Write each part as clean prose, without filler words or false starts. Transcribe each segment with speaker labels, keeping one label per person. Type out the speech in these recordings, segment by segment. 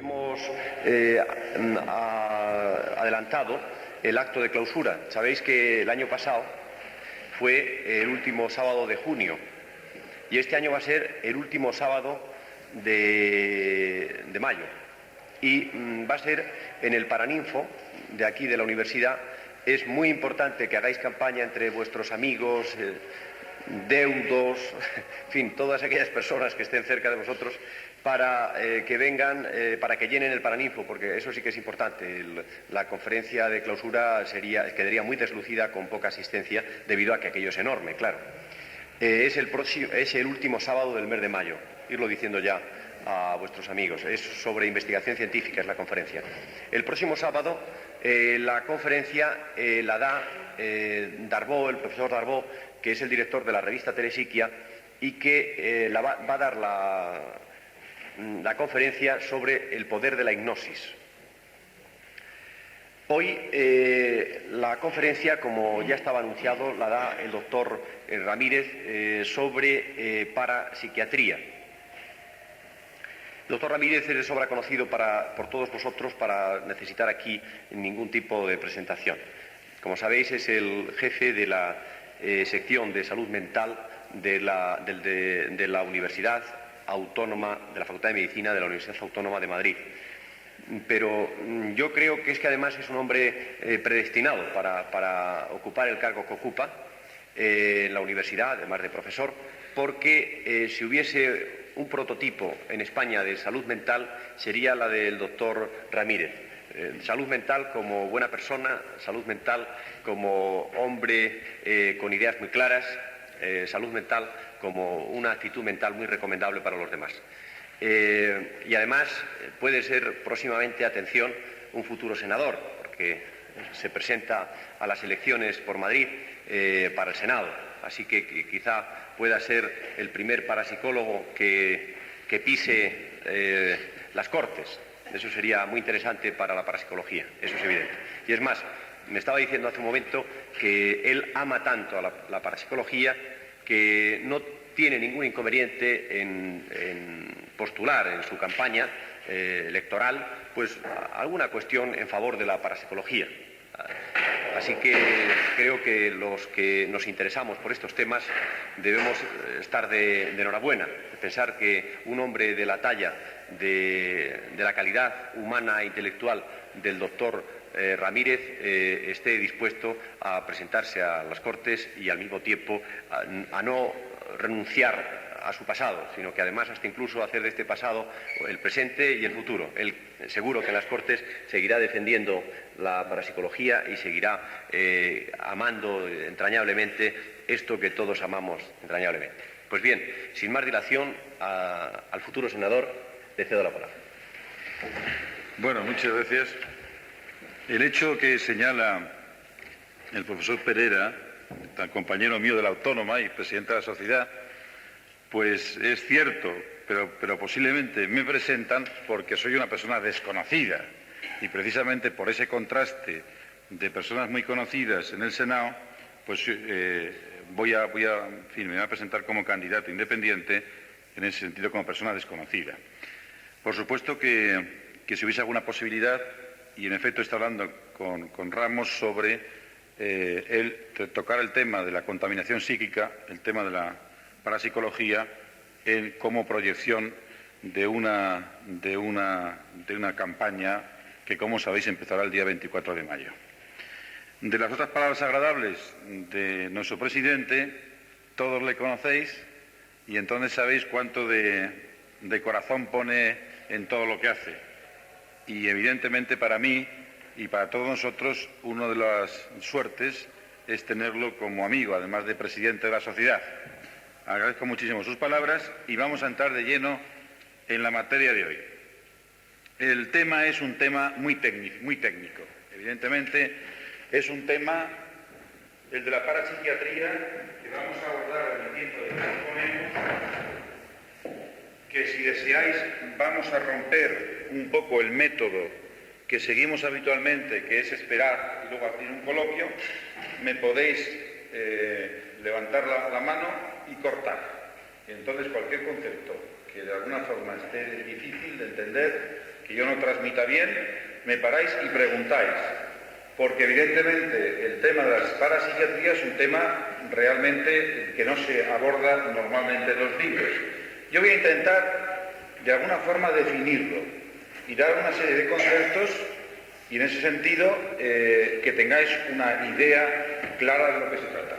Speaker 1: hemos adelantado el acto de clausura. Sabéis que el año pasado fue el último sábado de junio y este año va a ser el último sábado de mayo y va a ser en el Paraninfo de aquí de la universidad. Es muy importante que hagáis campaña entre vuestros amigos, deudos, en fin, todas aquellas personas que estén cerca de vosotros para que vengan, para que llenen el Paraninfo, porque eso sí que es importante. La conferencia de clausura quedaría muy deslucida con poca asistencia debido a que aquello es enorme, claro. Es el último sábado del mes de mayo, irlo diciendo ya a vuestros amigos. Es sobre investigación científica, es la conferencia. El próximo sábado la conferencia la da Darbo, el profesor Darbo, que es el director de la revista Telesiquia y que va a dar la conferencia sobre el poder de la hipnosis. Hoy la conferencia, como ya estaba anunciado, la da el doctor Ramírez sobre parapsiquiatría. El doctor Ramírez es de sobra conocido por todos vosotros para necesitar aquí ningún tipo de presentación. Como sabéis, es el jefe de la sección de salud mental de la Universidad Autónoma, de la Facultad de Medicina de la Universidad Autónoma de Madrid. Pero yo creo que además es un hombre predestinado para ocupar el cargo que ocupa en la universidad, además de profesor, porque si hubiese un prototipo en España de salud mental sería la del doctor Ramírez. Salud mental como buena persona, salud mental como hombre con ideas muy claras, salud mental como una actitud mental muy recomendable para los demás. Y además puede ser próximamente, atención, un futuro senador, porque se presenta a las elecciones por Madrid para el Senado. Así que quizá pueda ser el primer parapsicólogo que pise las Cortes. Eso sería muy interesante para la parapsicología, eso es evidente. Y es más, me estaba diciendo hace un momento que él ama tanto a la parapsicología que no tiene ningún inconveniente en postular en su campaña electoral pues alguna cuestión en favor de la parapsicología. Así que creo que los que nos interesamos por estos temas debemos estar de enhorabuena, pensar que un hombre de la talla, de la calidad humana e intelectual del doctor Ramírez esté dispuesto a presentarse a las Cortes y al mismo tiempo a no renunciar a su pasado, sino que además hasta incluso hacer de este pasado el presente y el futuro. Él seguro que en las Cortes seguirá defendiendo la parapsicología y seguirá amando entrañablemente esto que todos amamos entrañablemente. Pues bien, sin más dilación, al futuro senador le cedo la palabra.
Speaker 2: Bueno, muchas gracias. El hecho que señala el profesor Pereira, tan compañero mío de la Autónoma y presidente de la sociedad, pues es cierto, pero posiblemente me presentan porque soy una persona desconocida y precisamente por ese contraste de personas muy conocidas en el Senado, pues me voy a presentar como candidato independiente en ese sentido como persona desconocida. Por supuesto que si hubiese alguna posibilidad, y en efecto está hablando con Ramos sobre tocar el tema de la contaminación psíquica, el tema de la parapsicología como proyección de una campaña que, como sabéis, empezará el día 24 de mayo. De las otras palabras agradables de nuestro presidente, todos le conocéis y entonces sabéis cuánto de corazón pone en todo lo que hace. Y evidentemente para mí y para todos nosotros una de las suertes es tenerlo como amigo, además de presidente de la sociedad. Agradezco muchísimo sus palabras y vamos a entrar de lleno en la materia de hoy. El tema es un tema muy técnico. Evidentemente es un tema, el de la parapsiquiatría, que vamos a abordar en el tiempo de que disponemos, que si deseáis vamos a romper un poco el método que seguimos habitualmente, que es esperar y luego hacer un coloquio. Me podéis levantar la mano y cortar. Entonces cualquier concepto que de alguna forma esté difícil de entender, que yo no transmita bien, me paráis y preguntáis, porque evidentemente el tema de las parapsiquiatrías es un tema realmente que no se aborda normalmente en los libros. Yo voy a intentar de alguna forma definirlo y dar una serie de conceptos y en ese sentido que tengáis una idea clara de lo que se trata.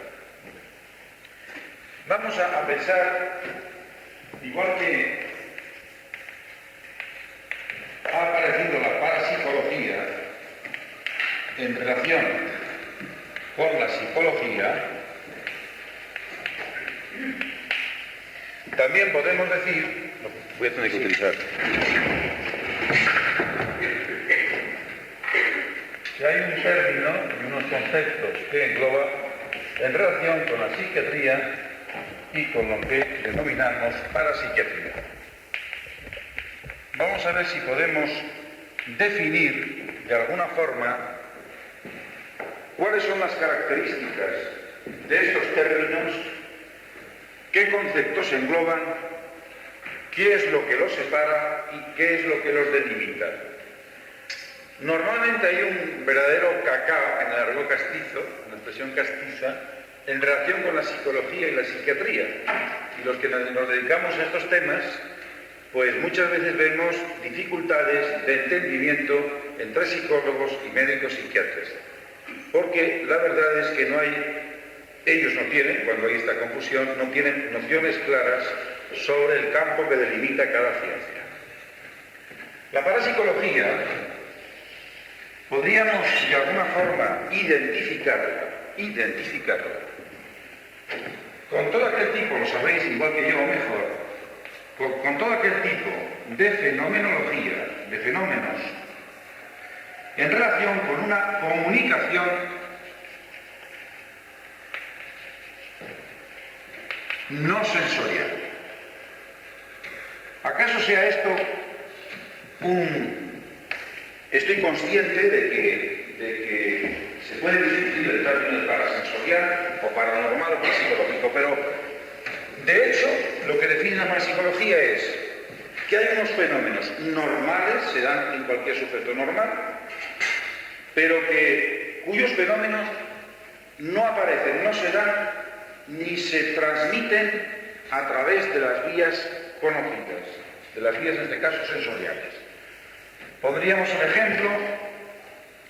Speaker 2: Vamos a pensar, igual que ha aparecido la parapsicología en relación con la psicología, también podemos decir, voy a tener que utilizar, que hay un término y unos conceptos que engloba en relación con la psiquiatría y con lo que denominamos parapsiquiatría. Vamos a ver si podemos definir de alguna forma cuáles son las características de estos términos, qué conceptos engloban, qué es lo que los separa y qué es lo que los delimita. Normalmente hay un verdadero cacao en el argot castizo, en la expresión castiza, en relación con la psicología y la psiquiatría. Y los que nos dedicamos a estos temas, pues muchas veces vemos dificultades de entendimiento entre psicólogos y médicos psiquiatras. Porque la verdad es que ellos no tienen, cuando hay esta confusión, no tienen nociones claras sobre el campo que delimita cada ciencia. La parapsicología podríamos de alguna forma identificarla con todo aquel tipo, lo sabéis igual que yo o mejor, con todo aquel tipo de fenomenología, de fenómenos en relación con una comunicación no sensorial. ¿Acaso sea esto Estoy consciente de que se puede discutir el término de parasensorial o paranormal o parapsicológico, pero de hecho lo que define la parapsicología es que hay unos fenómenos normales, se dan en cualquier sujeto normal, pero cuyos fenómenos no aparecen, no se dan, ni se transmiten a través de las vías conocidas, de las vías en este caso sensoriales. Podríamos, por ejemplo,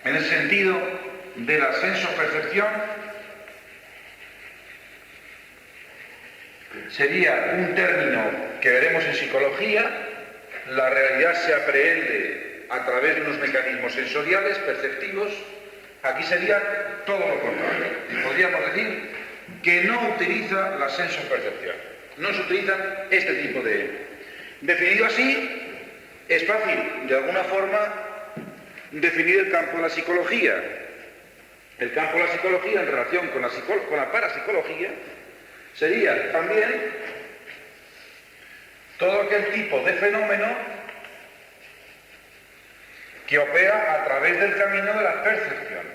Speaker 2: en el sentido de la sensopercepción, sería un término que veremos en psicología. La realidad se aprehende a través de unos mecanismos sensoriales, perceptivos. Aquí sería todo lo contrario. Podríamos decir que no utiliza la sensopercepción. No se utiliza este tipo de... Definido así, es fácil, de alguna forma, definir el campo de la psicología. El campo de la psicología en relación con la parapsicología sería también todo aquel tipo de fenómeno que opera a través del camino de la percepción.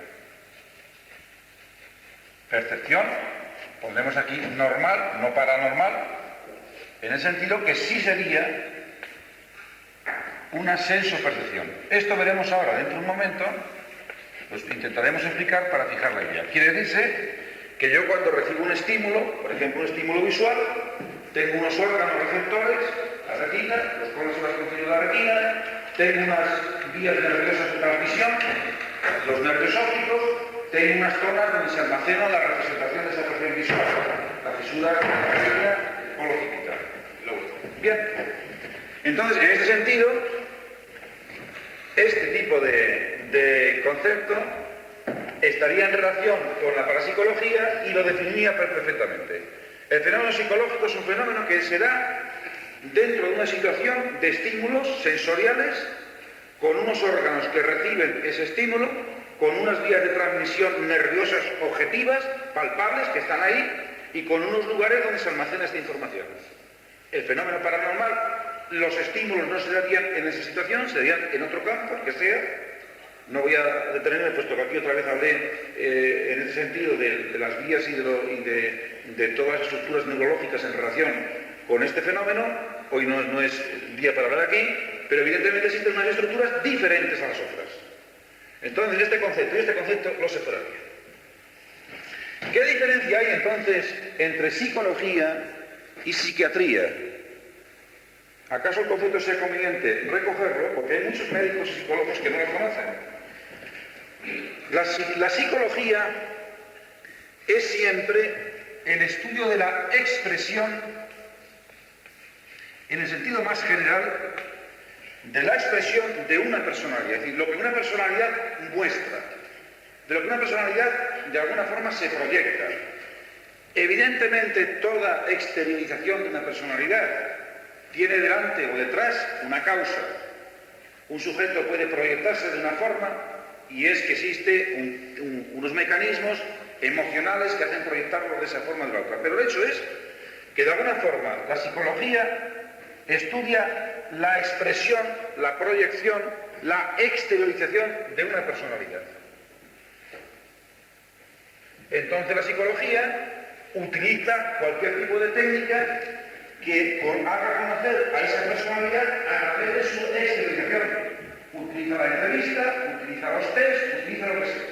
Speaker 2: Percepción, pondremos aquí normal, no paranormal, en el sentido que sí sería una sensopercepción. Esto veremos ahora dentro de un momento, pues intentaremos explicar para fijar la idea. Quiere decirse que yo cuando recibo un estímulo, por ejemplo un estímulo visual, tengo unos órganos receptores, la retina, los cuales son las contenidos de la retina, tengo unas vías nerviosas de transmisión, los nervios ópticos, tengo unas zonas donde se almacenan las representaciones de esa percepción visual, la fisura de la retina o lo occipital. Bien, entonces en este sentido, este tipo de concepto estaría en relación con la parapsicología y lo definiría perfectamente. El fenómeno psicológico es un fenómeno que se da dentro de una situación de estímulos sensoriales con unos órganos que reciben ese estímulo, con unas vías de transmisión nerviosas objetivas, palpables, que están ahí, y con unos lugares donde se almacena esta información. El fenómeno paranormal, los estímulos no se darían en esa situación, se darían en otro campo, que sea. No voy a detenerme, puesto que aquí otra vez hablé en ese sentido de las vías y de todas las estructuras neurológicas en relación con este fenómeno. Hoy no es el día para hablar aquí,
Speaker 3: pero evidentemente existen unas estructuras diferentes a las otras. Entonces este concepto y este concepto lo separaría. ¿Qué diferencia hay entonces entre psicología y psiquiatría? ¿Acaso el concepto sea conveniente recogerlo? Porque hay muchos médicos y psicólogos que no lo conocen. La psicología es siempre el estudio de la expresión, en el sentido más general, de la expresión de una personalidad, es decir, lo que una personalidad muestra, de lo que una personalidad de alguna forma se proyecta. Evidentemente, toda exteriorización de una personalidad tiene delante o detrás una causa. Un sujeto puede proyectarse de una forma y es que existe unos mecanismos emocionales que hacen proyectarlo de esa forma o de la otra. Pero el hecho es que de alguna forma la psicología estudia la expresión, la proyección, la exteriorización de una personalidad. Entonces la psicología utiliza cualquier tipo de técnica que haga conocer a esa personalidad a través de su exteriorización. Utiliza la entrevista, utiliza los test, utiliza lo que sea.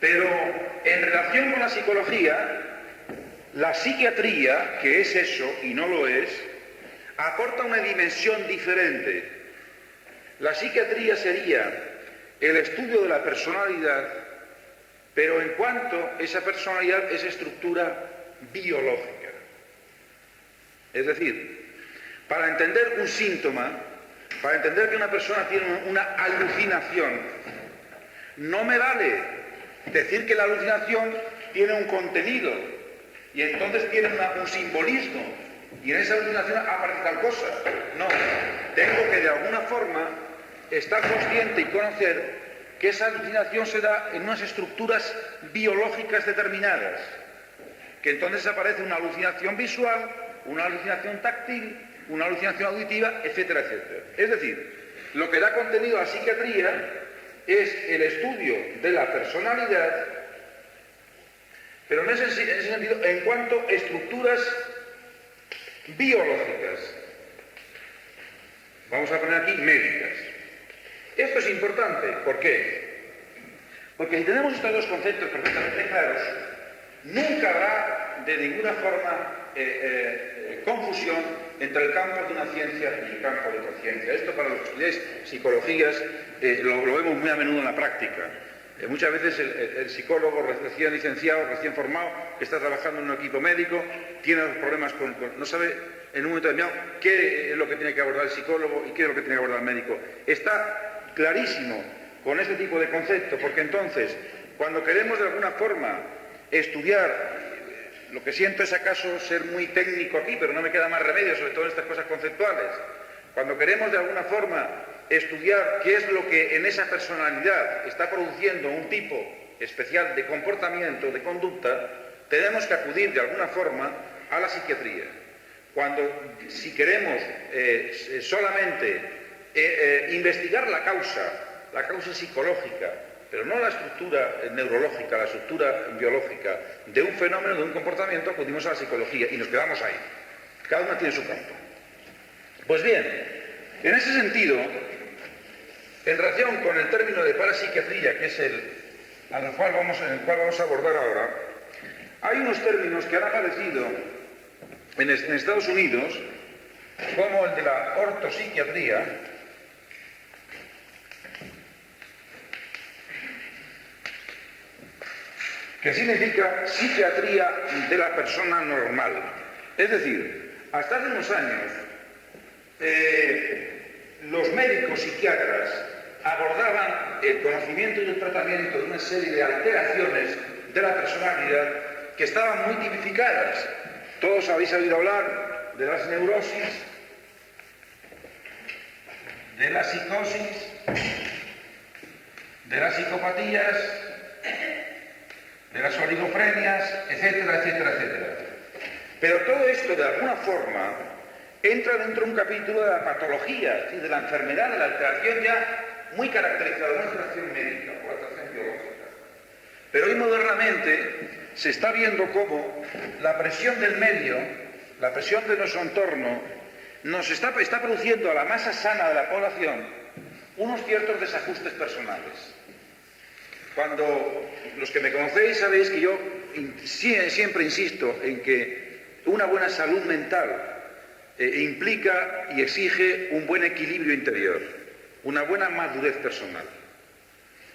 Speaker 3: Pero en relación con la psicología, la psiquiatría, que es eso y no lo es, aporta una dimensión diferente. La psiquiatría sería el estudio de la personalidad, pero en cuanto esa personalidad es estructura biológica. Es decir, para entender un síntoma, para entender que una persona tiene una alucinación, no me vale decir que la alucinación tiene un contenido y entonces tiene un simbolismo y en esa alucinación aparece tal cosa. No, tengo que de alguna forma estar consciente y conocer que esa alucinación se da en unas estructuras biológicas determinadas, que entonces aparece una alucinación visual, una alucinación táctil, una alucinación auditiva, etcétera, etcétera. Es decir, lo que da contenido a la psiquiatría es el estudio de la personalidad, pero en ese sentido, en cuanto a estructuras biológicas. Vamos a poner aquí médicas. Esto es importante. ¿Por qué? Porque si tenemos estos dos conceptos perfectamente claros, nunca habrá de ninguna forma confusión entre el campo de una ciencia y el campo de otra ciencia. Esto para los que estudiáis psicologías lo vemos muy a menudo en la práctica. Muchas veces el psicólogo recién licenciado, recién formado, que está trabajando en un equipo médico, tiene problemas no sabe en un momento determinado qué es lo que tiene que abordar el psicólogo y qué es lo que tiene que abordar el médico. Está clarísimo con este tipo de concepto, porque entonces, cuando queremos de alguna forma estudiar, lo que siento es acaso ser muy técnico aquí, pero no me queda más remedio, sobre todo en estas cosas conceptuales. Cuando queremos de alguna forma estudiar qué es lo que en esa personalidad está produciendo un tipo especial de comportamiento, de conducta, tenemos que acudir de alguna forma a la psiquiatría. Si queremos solamente investigar la causa psicológica, pero no la estructura neurológica, la estructura biológica de un fenómeno, de un comportamiento, acudimos a la psicología y nos quedamos ahí. Cada uno tiene su campo. Pues bien, en ese sentido, en relación con el término de parapsiquiatría, que es el cual vamos a abordar ahora, hay unos términos que han aparecido en Estados Unidos, como el de la ortopsiquiatría, que significa psiquiatría de la persona normal. Es decir, hasta hace unos años, los médicos psiquiatras abordaban el conocimiento y el tratamiento de una serie de alteraciones de la personalidad que estaban muy tipificadas. Todos habéis oído hablar de las neurosis, de la psicosis, de las psicopatías, de las oligofrenias, etcétera, etcétera, etcétera. Pero todo esto, de alguna forma, entra dentro de un capítulo de la patología, es decir, de la enfermedad, de la alteración ya muy caracterizada, una alteración médica o alteración biológica. Pero hoy modernamente se está viendo cómo la presión del medio, la presión de nuestro entorno, nos está produciendo a la masa sana de la población unos ciertos desajustes personales. Cuando los que me conocéis sabéis que yo siempre insisto en que una buena salud mental implica y exige un buen equilibrio interior, una buena madurez personal.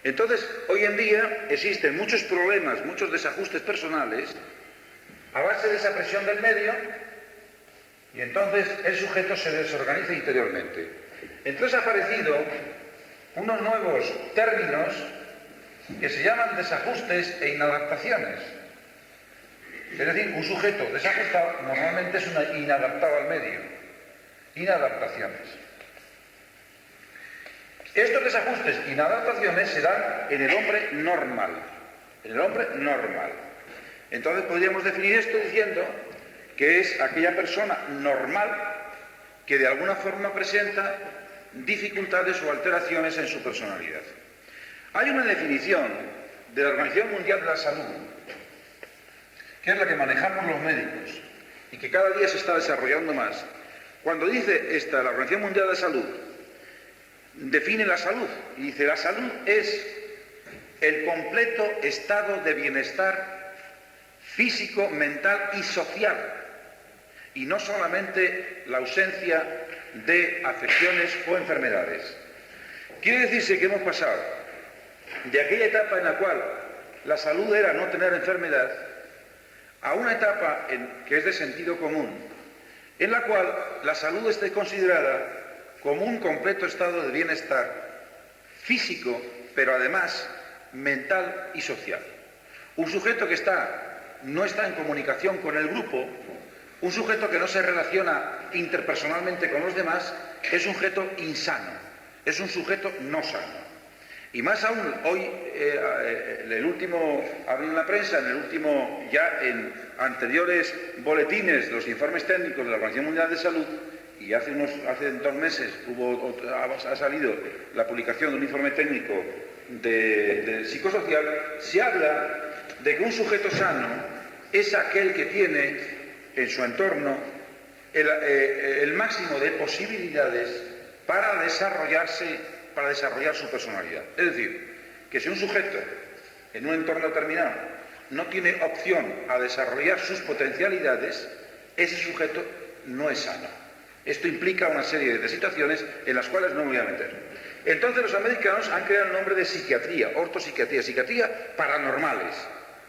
Speaker 3: Entonces, hoy en día existen muchos problemas, muchos desajustes personales a base de esa presión del medio, y entonces el sujeto se desorganiza interiormente. Entonces ha aparecido unos nuevos términos que se llaman desajustes e inadaptaciones. Es decir, un sujeto desajustado normalmente es un inadaptado al medio. Inadaptaciones. Estos desajustes e inadaptaciones se dan en el hombre normal. En el hombre normal. Entonces podríamos definir esto diciendo que es aquella persona normal que de alguna forma presenta dificultades o alteraciones en su personalidad. Hay una definición de la Organización Mundial de la Salud, que es la que manejamos los médicos y que cada día se está desarrollando más. Cuando dice esta, la Organización Mundial de la Salud, define la salud y dice: la salud es el completo estado de bienestar físico, mental y social, y no solamente la ausencia de afecciones o enfermedades. Quiere decirse que hemos pasado de aquella etapa en la cual la salud era no tener enfermedad a una etapa que es de sentido común, en la cual la salud esté considerada como un completo estado de bienestar físico, pero además mental y social. Un sujeto que no está en comunicación con el grupo, un sujeto que no se relaciona interpersonalmente con los demás, es un sujeto insano, es un sujeto no sano. Y más aún, hoy, el último, hablo en la prensa, ya en anteriores boletines, los informes técnicos de la Organización Mundial de Salud, y hace 2 meses ha salido la publicación de un informe técnico de psicosocial, se habla de que un sujeto sano es aquel que tiene en su entorno el máximo de posibilidades para desarrollar su personalidad. Es decir, que si un sujeto en un entorno determinado no tiene opción a desarrollar sus potencialidades, ese sujeto no es sano. Esto implica una serie de situaciones en las cuales no me voy a meter. Entonces los americanos han creado el nombre de psiquiatría, ortopsiquiatría, psiquiatría paranormales,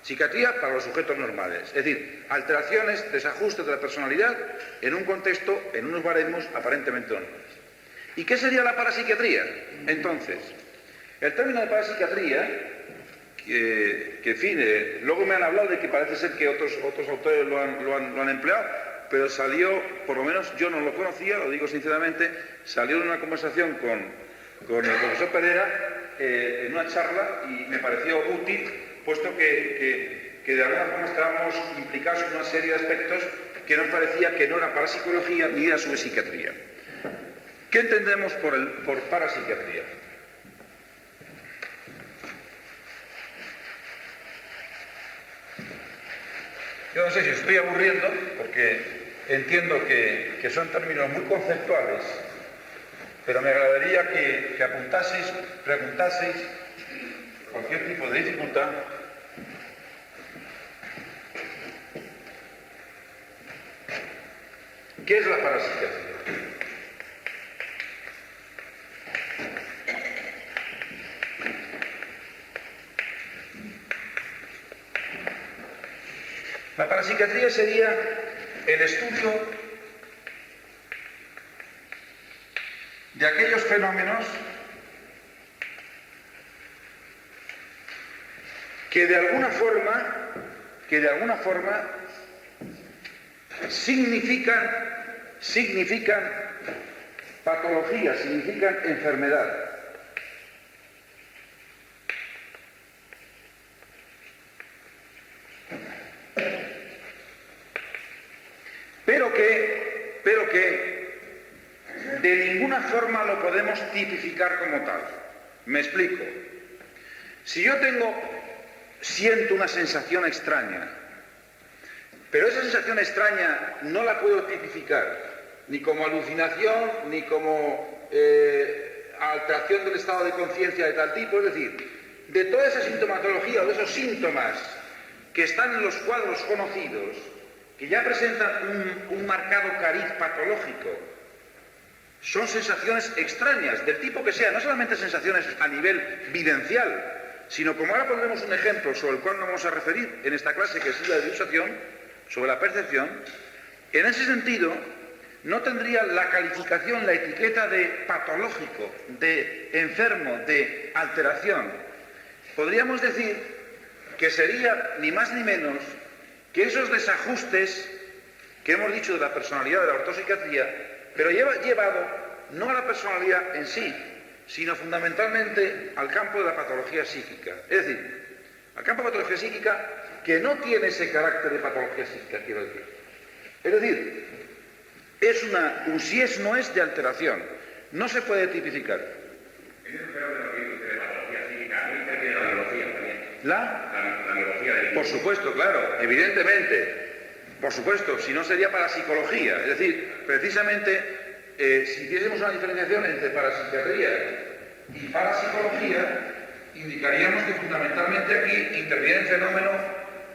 Speaker 3: psiquiatría para los sujetos normales, es decir, alteraciones, desajustes de la personalidad en un contexto, en unos baremos aparentemente normales. ¿Y qué sería la parapsiquiatría? Entonces, el término de parapsiquiatría, luego me han hablado de que parece ser que otros autores lo han empleado, pero salió, por lo menos yo no lo conocía, lo digo sinceramente, salió en una conversación con el profesor Pereira en una charla y me pareció útil, puesto que de alguna forma estábamos implicados en una serie de aspectos que nos parecía que no era parapsicología ni era sobre psiquiatría. ¿Qué entendemos por parapsiquiatría? Yo no sé si os estoy aburriendo, porque entiendo que son términos muy conceptuales, pero me agradaría que apuntaseis, preguntaseis cualquier tipo de dificultad. ¿Qué es la parapsiquiatría? La parapsiquiatría sería el estudio de aquellos fenómenos que de alguna forma significan patología, significan enfermedad. Pero que de ninguna forma lo podemos tipificar como tal. Me explico. Si yo siento una sensación extraña, pero esa sensación extraña no la puedo tipificar, ni como alucinación, ni como alteración del estado de conciencia de tal tipo. Es decir, de toda esa sintomatología o de esos síntomas que están en los cuadros conocidos, que ya presentan un marcado cariz patológico, son sensaciones extrañas, del tipo que sea, no solamente sensaciones a nivel vivencial, sino como ahora pondremos un ejemplo sobre el cual nos vamos a referir en esta clase, que es la de ilustración, sobre la percepción. En ese sentido, no tendría la calificación, la etiqueta de patológico, de enfermo, de alteración. Podríamos decir que sería ni más ni menos que esos desajustes que hemos dicho de la personalidad de la ortopsiquiatría, pero llevado no a la personalidad en sí, sino fundamentalmente al campo de la patología psíquica. Es decir, al campo de la patología psíquica que no tiene ese carácter de patología psíquica, quiero decir. Es decir, es un sí es no es de alteración. No se puede tipificar. La neurología. Por supuesto, claro, evidentemente. Por supuesto, si no sería parapsicología. Es decir, precisamente, si hiciésemos una diferenciación entre parapsiquiatría y parapsicología, indicaríamos que fundamentalmente aquí interviene el fenómeno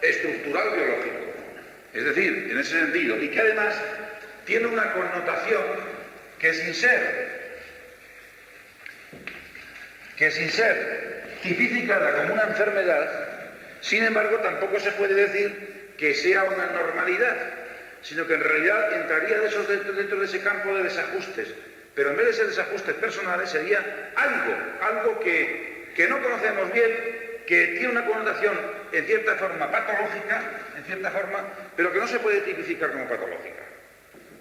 Speaker 3: estructural biológico. Es decir, en ese sentido, y que además tiene una connotación que sin ser tipificada como una enfermedad, sin embargo tampoco se puede decir que sea una normalidad, sino que en realidad entraría dentro de ese campo de desajustes, pero en vez de ser desajustes personales sería algo que no conocemos bien, que tiene una connotación en cierta forma patológica, pero que no se puede tipificar como patológica.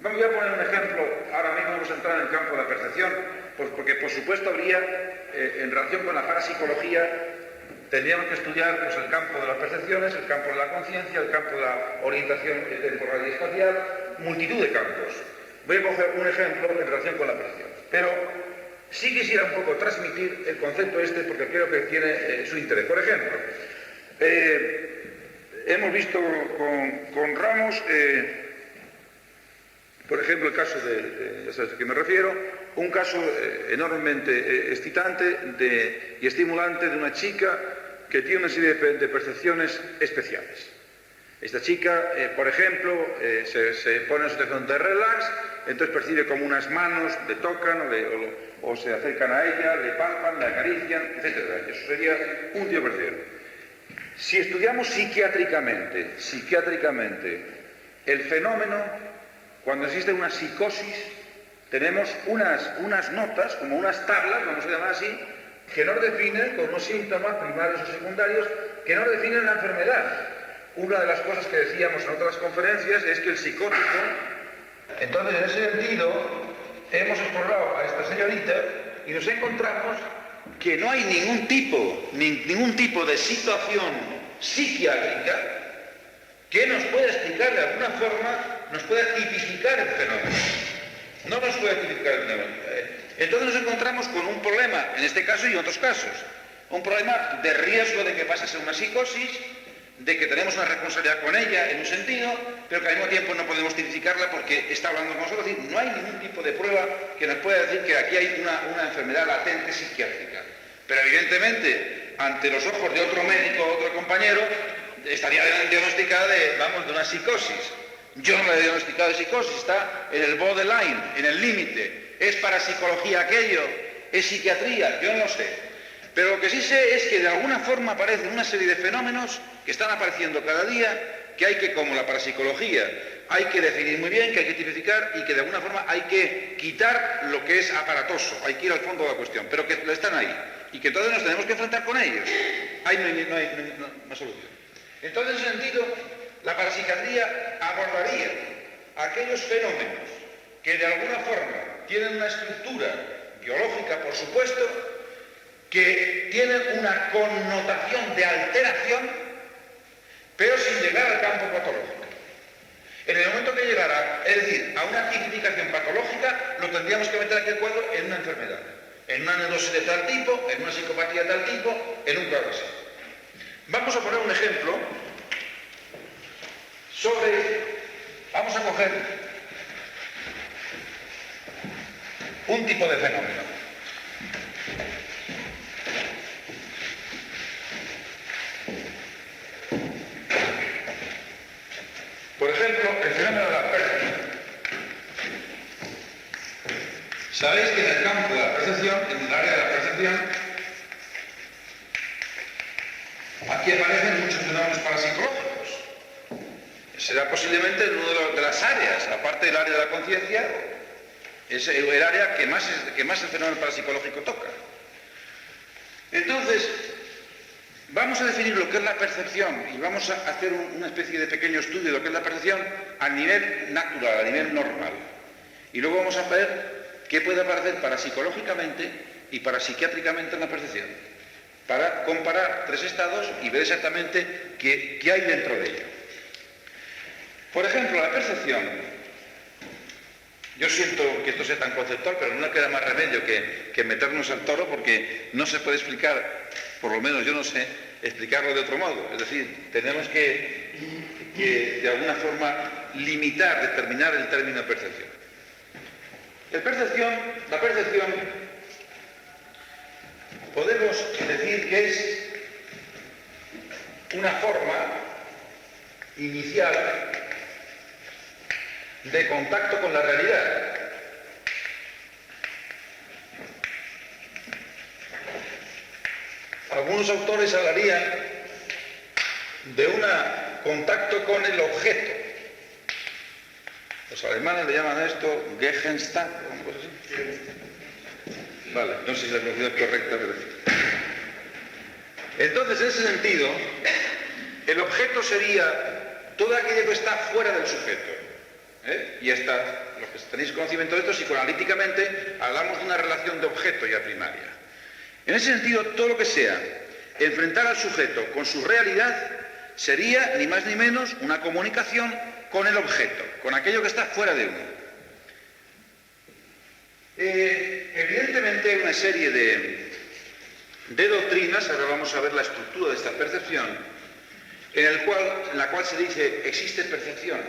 Speaker 3: Voy a poner un ejemplo, ahora mismo vamos a entrar en el campo de la percepción, pues porque por supuesto habría, en relación con la parapsicología, tendríamos que estudiar pues, el campo de las percepciones, el campo de la conciencia, el campo de la orientación temporal y espacial, multitud de campos. Voy a coger un ejemplo en relación con la percepción, pero sí quisiera un poco transmitir el concepto este porque creo que tiene su interés. Por ejemplo, hemos visto con Ramos, por ejemplo, el caso ya sabes a qué me refiero, un caso enormemente excitante y estimulante de una chica que tiene una serie de percepciones especiales. Esta chica, por ejemplo, se pone en situación de relax, entonces percibe como unas manos le tocan o se acercan a ella, le palpan, le acarician, etc. Eso sería un tipo de percepción. Si estudiamos psiquiátricamente el fenómeno, cuando existe una psicosis, tenemos unas notas, como unas tablas, vamos a llamar así, que nos definen con unos síntomas primarios o secundarios que nos definen la enfermedad. Una de las cosas que decíamos en otras conferencias es que el psicótico... Entonces, en ese sentido, hemos explorado a esta señorita y nos encontramos que no hay ningún tipo de situación psiquiátrica que nos pueda explicar de alguna forma, nos pueda tipificar el fenómeno. No nos puede tipificar el fenómeno. Entonces nos encontramos con un problema, en este caso y en otros casos. Un problema de riesgo de que pase a ser una psicosis, de que tenemos una responsabilidad con ella en un sentido, pero que al mismo tiempo no podemos tipificarla porque está hablando con nosotros. Es decir, no hay ningún tipo de prueba que nos pueda decir que aquí hay una enfermedad latente psiquiátrica. Pero evidentemente, ante los ojos de otro médico o otro compañero, estaría diagnosticada de una psicosis. Yo no la he diagnosticado de psicosis, está en el borderline, en el límite. ¿Es parapsicología aquello? ¿Es psiquiatría? Yo no lo sé. Pero lo que sí sé es que de alguna forma aparecen una serie de fenómenos que están apareciendo cada día, que hay que, como la parapsicología, hay que definir muy bien, que hay que tipificar y que de alguna forma hay que quitar lo que es aparatoso, hay que ir al fondo de la cuestión, pero que están ahí y que entonces nos tenemos que enfrentar con ellos. Ahí no hay solución. Entonces, en ese sentido, la parapsiquiatría abordaría aquellos fenómenos que de alguna forma tienen una estructura biológica, por supuesto, que tienen una connotación de alteración, pero sin llegar al campo patológico. En el momento que llegara, es decir, a una tipificación patológica, lo tendríamos que meter aquí el cuadro en una enfermedad, en una neurosis de tal tipo, en una psicopatía de tal tipo, en un cuadro así. Vamos a poner un ejemplo vamos a coger un tipo de fenómeno. Por ejemplo, el fenómeno de la percepción. Sabéis que en el campo de la percepción, en el área de la percepción, aquí aparecen muchos fenómenos parapsicológicos. Será posiblemente en una de las áreas, aparte del área de la conciencia, es el área que más el fenómeno parapsicológico toca. Entonces, vamos a definir lo que es la percepción y vamos a hacer una especie de pequeño estudio de lo que es la percepción a nivel natural, a nivel normal. Y luego vamos a ver qué puede aparecer parapsicológicamente y parapsiquiátricamente en la percepción, para comparar tres estados y ver exactamente qué hay dentro de ello. Por ejemplo, la percepción. Yo siento que esto sea tan conceptual, pero no queda más remedio que meternos al toro, porque no se puede explicar, por lo menos yo no sé, explicarlo de otro modo. Es decir, tenemos que de alguna forma limitar, determinar el término percepción. La percepción, podemos decir que es una forma inicial de contacto con la realidad. Algunos autores hablarían de un contacto con el objeto. Los alemanes le llaman a esto Gegenstand, o algo así. Vale, no sé si la pronunciación es correcta, pero... Entonces, en ese sentido, el objeto sería todo aquello que está fuera del sujeto. Y hasta los que tenéis conocimiento de esto, psicoanalíticamente hablamos de una relación de objeto ya primaria. En ese sentido, todo lo que sea enfrentar al sujeto con su realidad sería, ni más ni menos, una comunicación con el objeto, con aquello que está fuera de uno. Evidentemente hay una serie de doctrinas, ahora vamos a ver la estructura de esta percepción, en la cual se dice, existe percepción,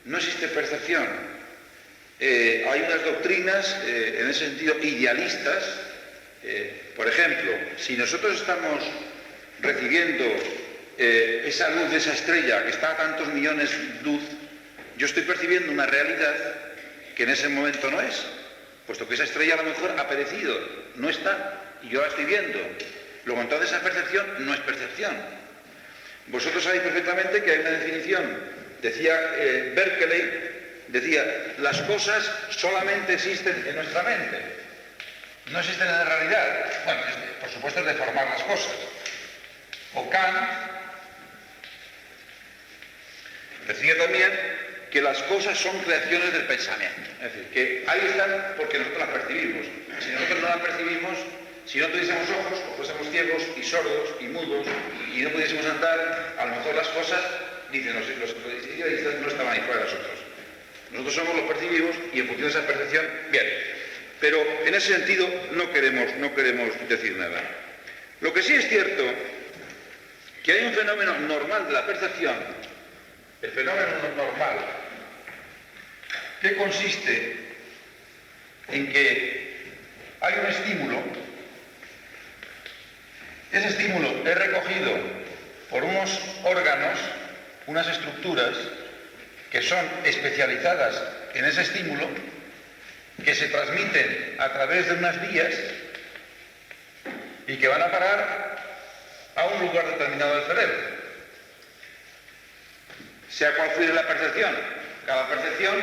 Speaker 3: no existe percepción. Hay unas doctrinas, en ese sentido, idealistas. Por ejemplo, si nosotros estamos recibiendo esa luz de esa estrella que está a tantos millones de luz, yo estoy percibiendo una realidad que en ese momento no es, puesto que esa estrella a lo mejor ha perecido, no está, y yo la estoy viendo. Luego entonces esa percepción no es percepción. Vosotros sabéis perfectamente que hay una definición, decía Berkeley, decía, las cosas solamente existen en nuestra mente, no existen en la realidad. Bueno, por supuesto es deformar las cosas. O Kant decía también que las cosas son creaciones del pensamiento. Es decir, que ahí están porque nosotros las percibimos. Si nosotros no las percibimos, si no tuviésemos ojos, o fuésemos ciegos y sordos y mudos y no pudiésemos andar, a lo mejor las cosas, dicen los idealistas, no estaban ahí fuera de nosotros. Nosotros somos los percibimos y en función de esa percepción, bien. Pero en ese sentido no queremos decir nada. Lo que sí es cierto, que hay un fenómeno normal de la percepción, el fenómeno normal, que consiste en que hay un estímulo, ese estímulo es recogido por unos órganos, unas estructuras que son especializadas en ese estímulo, que se transmiten a través de unas vías y que van a parar a un lugar determinado del cerebro. Sea cual fuere la percepción, cada percepción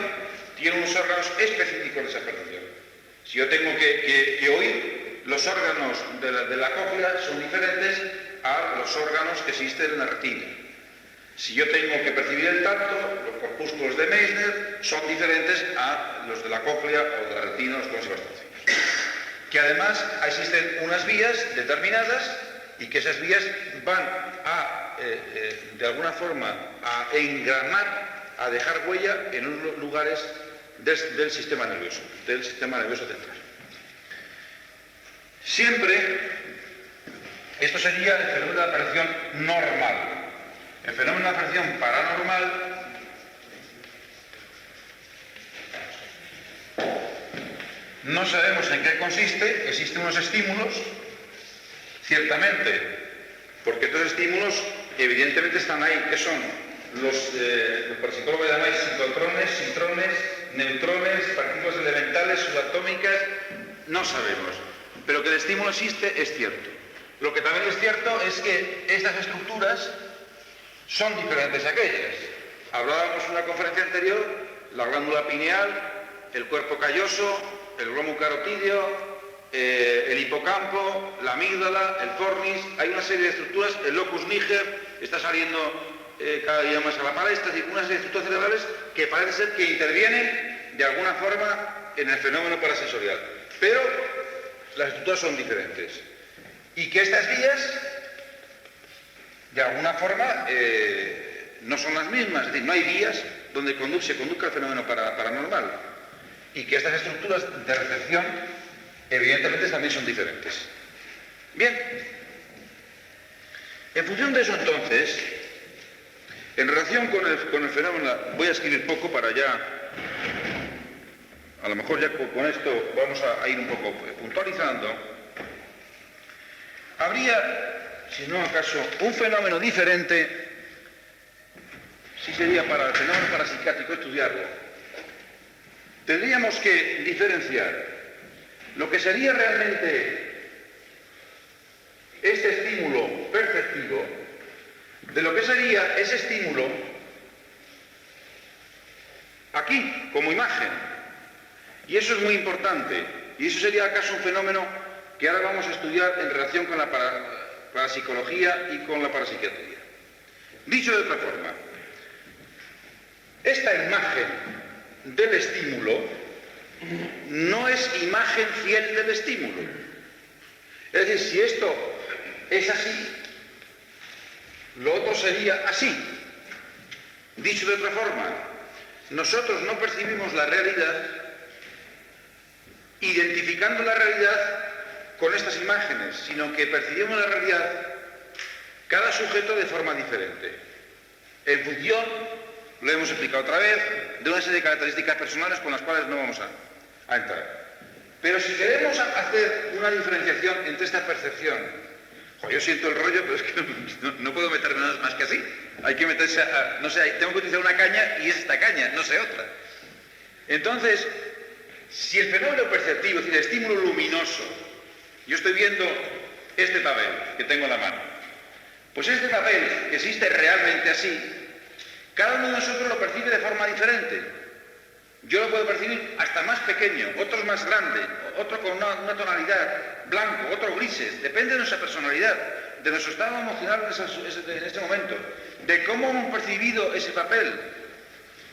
Speaker 3: tiene unos órganos específicos de esa percepción. Si yo tengo que oír, los órganos de la cóclea son diferentes a los órganos que existen en la retina. Si yo tengo que percibir el tacto, los corpúsculos de Meissner son diferentes a los de la cóclea o de la retina o los conos y bastones. Que además existen unas vías determinadas y que esas vías van a, de alguna forma, a engranar, a dejar huella en unos lugares del sistema nervioso central. Siempre, esto sería el fenómeno de la percepción normal. El fenómeno de la percepción paranormal no sabemos en qué consiste, existen unos estímulos, ciertamente, porque estos estímulos evidentemente están ahí. ¿Qué son? Los parapsicólogos llamáis ciclotrones, sintrones, neutrones, partículas elementales, subatómicas, no sabemos. Pero que el estímulo existe es cierto. Lo que también es cierto es que estas estructuras son diferentes a aquellas. Hablábamos en una conferencia anterior, la glándula pineal, el cuerpo calloso, el glomo carotídeo, el hipocampo, la amígdala, el fornis. Hay una serie de estructuras, el locus niger está saliendo cada día más a la palestra, es decir, una serie de estructuras cerebrales que parece ser que intervienen de alguna forma en el fenómeno parasensorial. Pero las estructuras son diferentes. Y que estas vías, de alguna forma, no son las mismas. Es decir, no hay vías donde se conduzca el fenómeno paranormal. Y que estas estructuras de recepción, evidentemente, también son diferentes. Bien. En función de eso, entonces, en relación con el fenómeno, voy a escribir poco para ya, a lo mejor ya con esto vamos a ir un poco puntualizando. Habría, si no acaso, un fenómeno diferente, si sería para el fenómeno parapsicático estudiarlo. Tendríamos que diferenciar lo que sería realmente este estímulo perceptivo de lo que sería ese estímulo aquí, como imagen. Y eso es muy importante. Y eso sería acaso un fenómeno que ahora vamos a estudiar en relación con la parapsicología y con la parapsiquiatría. Dicho de otra forma, esta imagen del estímulo no es imagen fiel del estímulo. Es decir, si esto es así, lo otro sería así. Dicho de otra forma, nosotros no percibimos la realidad identificando la realidad con estas imágenes, sino que percibimos la realidad cada sujeto de forma diferente, en función, lo hemos explicado otra vez, de una serie de características personales con las cuales no vamos a entrar. Pero si queremos hacer una diferenciación entre esta percepción, yo siento el rollo, pero es que no puedo meterme más que así. Hay que meterse no sé, tengo que utilizar una caña y es esta caña, no sé otra. Entonces, si el fenómeno perceptivo, es decir, el estímulo luminoso, yo estoy viendo este papel que tengo en la mano, pues este papel que existe realmente así, cada uno de nosotros lo percibe de forma diferente. Yo lo puedo percibir hasta más pequeño, otros más grande, otro con una tonalidad blanco, otro grises, depende de nuestra personalidad, de nuestro estado emocional en ese momento, de cómo hemos percibido ese papel.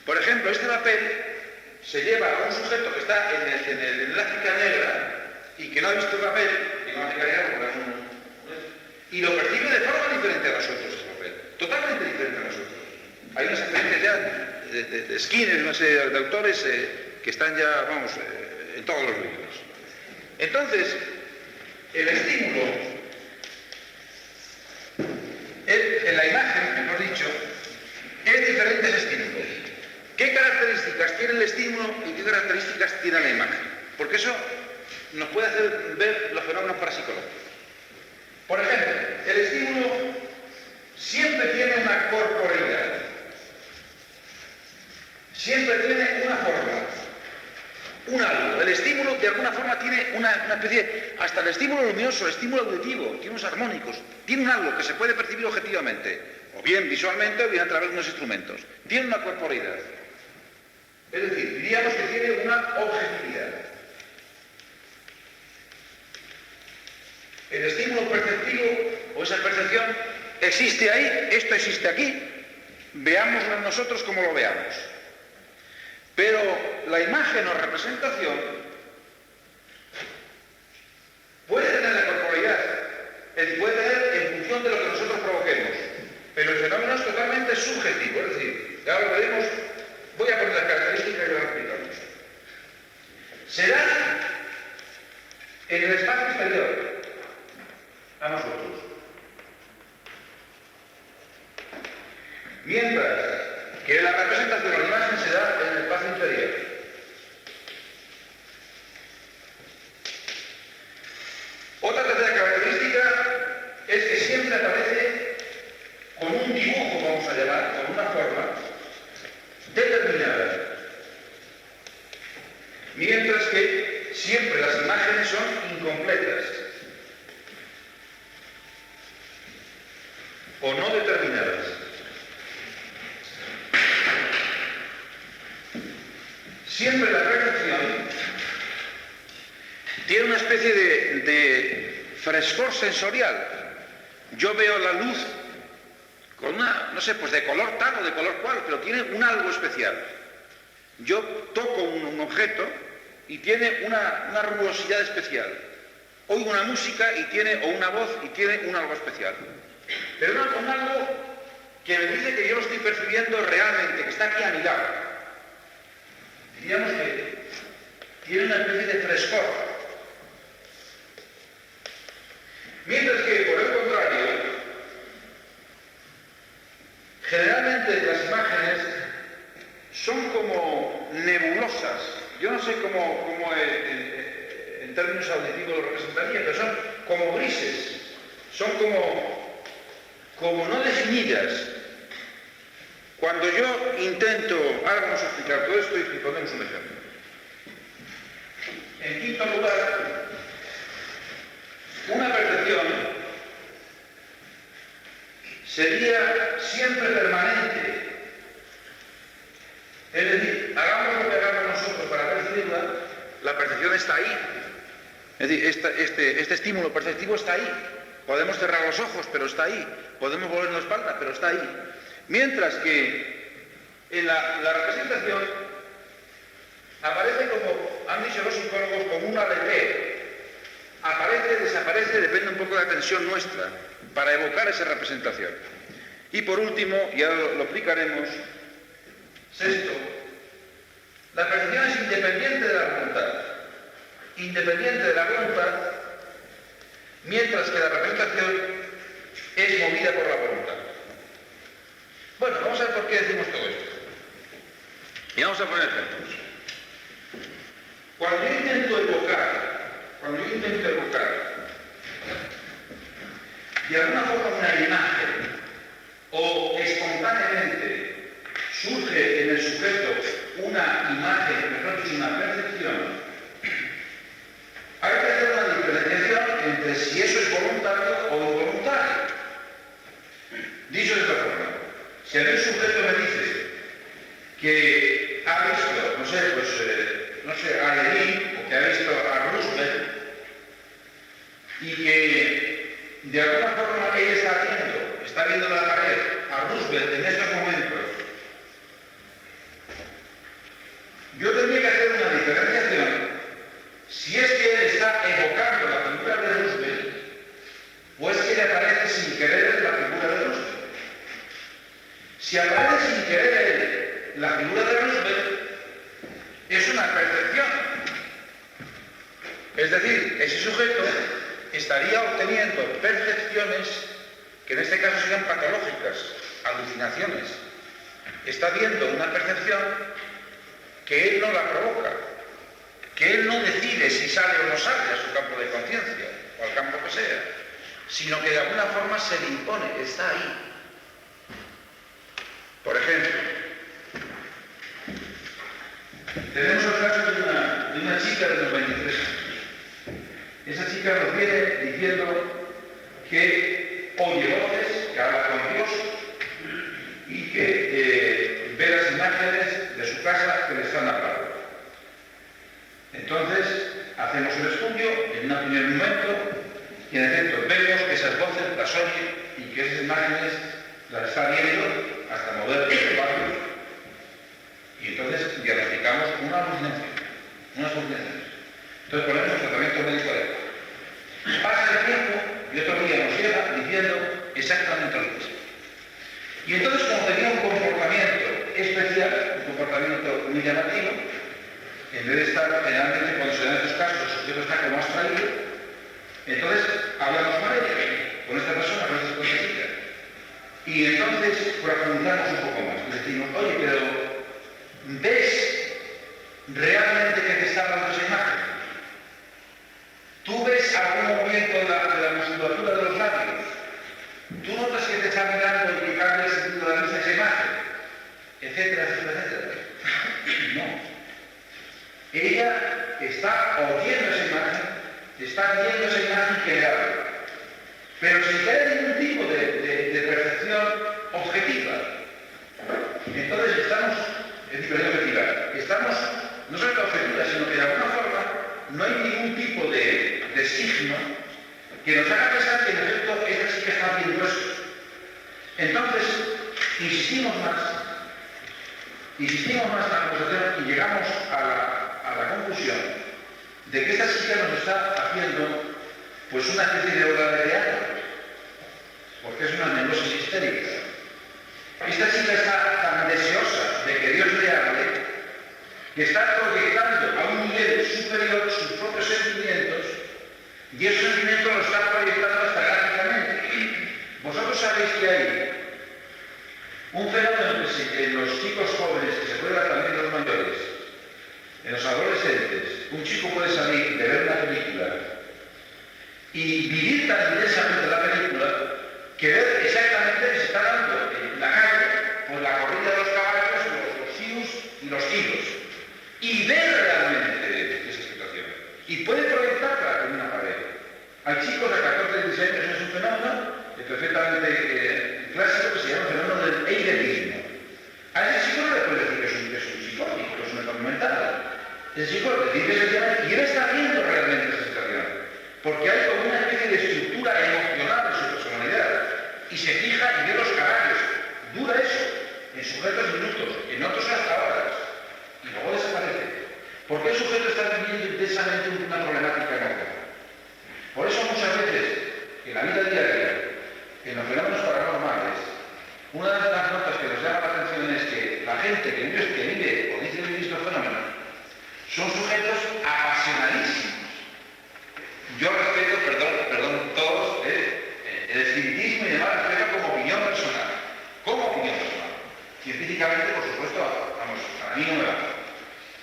Speaker 3: Por ejemplo, este papel se lleva a un sujeto que está en el África negra y que no ha visto el papel, y lo percibe de forma diferente a nosotros ese papel, totalmente diferente a nosotros. Hay unas experiencias ya de Skinner, una serie de autores que están ya, vamos, en todos los libros. Entonces, el estímulo, en la imagen, mejor dicho, es diferentes estímulos. ¿Qué características tiene el estímulo y qué características tiene la imagen? Porque eso nos puede hacer ver los fenómenos parapsicológicos. Por ejemplo, el estímulo siempre tiene una corporeidad. Siempre tiene una forma, un algo. El estímulo de alguna forma tiene una especie, hasta el estímulo luminoso, el estímulo auditivo, tiene unos armónicos, tiene un algo que se puede percibir objetivamente, o bien visualmente o bien a través de unos instrumentos. Tiene una corporeidad. Es decir, diríamos que tiene una objetividad. El estímulo perceptivo o esa percepción existe ahí, esto existe aquí, veámoslo nosotros como lo veamos. Pero la imagen o representación puede tener la corporeidad, puede tener en función de lo que nosotros provoquemos, pero el fenómeno es totalmente subjetivo, es decir, ya lo veremos, voy a poner las características y lo explicamos. Será en el espacio exterior a nosotros. Mientras que la representación de la imagen se da en el espacio interior. siempre la percepción tiene una especie de frescor sensorial. Yo veo la luz con una, no sé, pues de color tal o de color cual, pero tiene un algo especial. Yo toco un objeto y tiene una rugosidad especial. Oigo una música y tiene, o una voz y tiene un algo especial. Pero un algo que me dice que yo lo estoy percibiendo realmente, que está aquí a mi lado. Diríamos que tiene una especie de frescor. Mientras que, por el contrario, generalmente las imágenes son como nebulosas. Yo no sé cómo en términos auditivos lo representaría, pero son como grises, son como no definidas. Cuando yo intento, ahora vamos a explicar todo esto y ponemos un ejemplo. En quinto lugar, una percepción sería siempre permanente. Es decir, hagamos lo que hagamos nosotros para percibirla, la percepción está ahí. Es decir, este estímulo perceptivo está ahí. Podemos cerrar los ojos, pero está ahí. Podemos volver la espalda, pero está ahí. Mientras que en la representación aparece, como han dicho los psicólogos, como un aleteo. Aparece, desaparece, depende un poco de la tensión nuestra, para evocar esa representación. Y por último, y ahora lo explicaremos, sexto, la percepción es independiente de la voluntad. Independiente de la voluntad, mientras que la representación es movida por la voluntad. Bueno, vamos a ver por qué decimos todo esto. Y vamos a poner ejemplos. Cuando yo intento evocar de alguna forma una imagen, o espontáneamente surge en el sujeto una imagen, mejor dicho, una percepción, hay que hacer una diferenciación entre si eso es voluntario o involuntario. Dicho de esta forma, si a mí un sujeto me dice que ha visto, a Lenin, o que ha visto a Roosevelt, y que de alguna forma él está viendo la pared a Roosevelt en estos momentos, yo tendría que hacer una diferenciación si es que él está evocando la figura de Roosevelt o es que le aparece sin querer la figura de Roosevelt. Si aparece sin querer la figura de Roosevelt, es una percepción. Es decir, ese sujeto estaría obteniendo percepciones que en este caso serían patológicas, alucinaciones. Está viendo una percepción que él no la provoca, que él no decide si sale o no sale a su campo de conciencia, o al campo que sea, sino que de alguna forma se le impone, está ahí. Por ejemplo, tenemos el caso de una chica de los 23 años. Esa chica nos viene diciendo que oye voces, que habla con Dios y que ve las imágenes de su casa que le están hablando. Entonces, hacemos el estudio en un primer momento y en efecto vemos que esas voces las oye y que esas imágenes las está viendo hasta mover los barrios. Y entonces diagnosticamos una alucinación. Entonces ponemos el tratamiento médico adecuado. Pasa el tiempo y otro día nos llega diciendo exactamente lo mismo. Y entonces, como tenía un comportamiento especial, un comportamiento muy llamativo, en vez de estar generalmente, cuando se dan estos casos, el sujeto está como abstraído, entonces hablamos con ella, con esta persona, con esta chica. Y entonces profundizamos un poco más. Le decimos, oye, pero ¿ves realmente que te está dando esa imagen? ¿Tú ves algún movimiento de la musculatura de los labios? ¿Tú notas que te está mirando y que cambia el sentido de la luz de esa imagen? Etcétera, etcétera, etcétera. No. Ella está oyendo esa imagen, está viendo esa imagen que le habla, pero sin tener ningún tipo de percepción objetiva. Entonces estamos, es diferente objetiva, estamos no signo que nos haga pensar que en efecto esta chica está haciendo eso. Entonces, insistimos más en la conversación y llegamos a la conclusión de que esta chica nos está haciendo pues una especie de obra de teatro, porque es una neurosis histérica. Esta chica está tan deseosa de que Dios le hable que está proyectando a un nivel superior sus propios sentimientos y esos sentimientos los está proyectando hasta gráficamente. Vosotros sabéis que hay un fenómeno que en los chicos jóvenes, que se puede dar también en los mayores, en los adolescentes, un chico puede salir de ver una película y vivir tan intensamente la película que ver exactamente que se está dando en la calle por la corrida de los caballos, los sius y los tiros, y ver realmente esa situación y puede proyectarla en una pared. Hay chicos de 14 y 16 años, es un fenómeno perfectamente clásico que se llama el fenómeno del eidetismo. A ese chico no le puede decir que es un psicótico, que es un enfermo mental. Ese chico le dice que se llama y él está viendo realmente esa situación, porque hay como una especie de estructura emocional de su personalidad y se fija y ve los caballos. Dura eso en sujetos minutos, en otros hasta horas, y luego desaparece. Porque el sujeto está viviendo intensamente una problemática emocional. Por eso muchas veces en la vida diaria, en los fenómenos paranormales, una de las notas que nos llama la atención es que la gente que vive o dice vivir estos fenómenos son sujetos apasionadísimos. Yo respeto, perdón todos, el espiritismo y demás respeto como opinión personal. Científicamente, por supuesto, vamos, a mí no me va.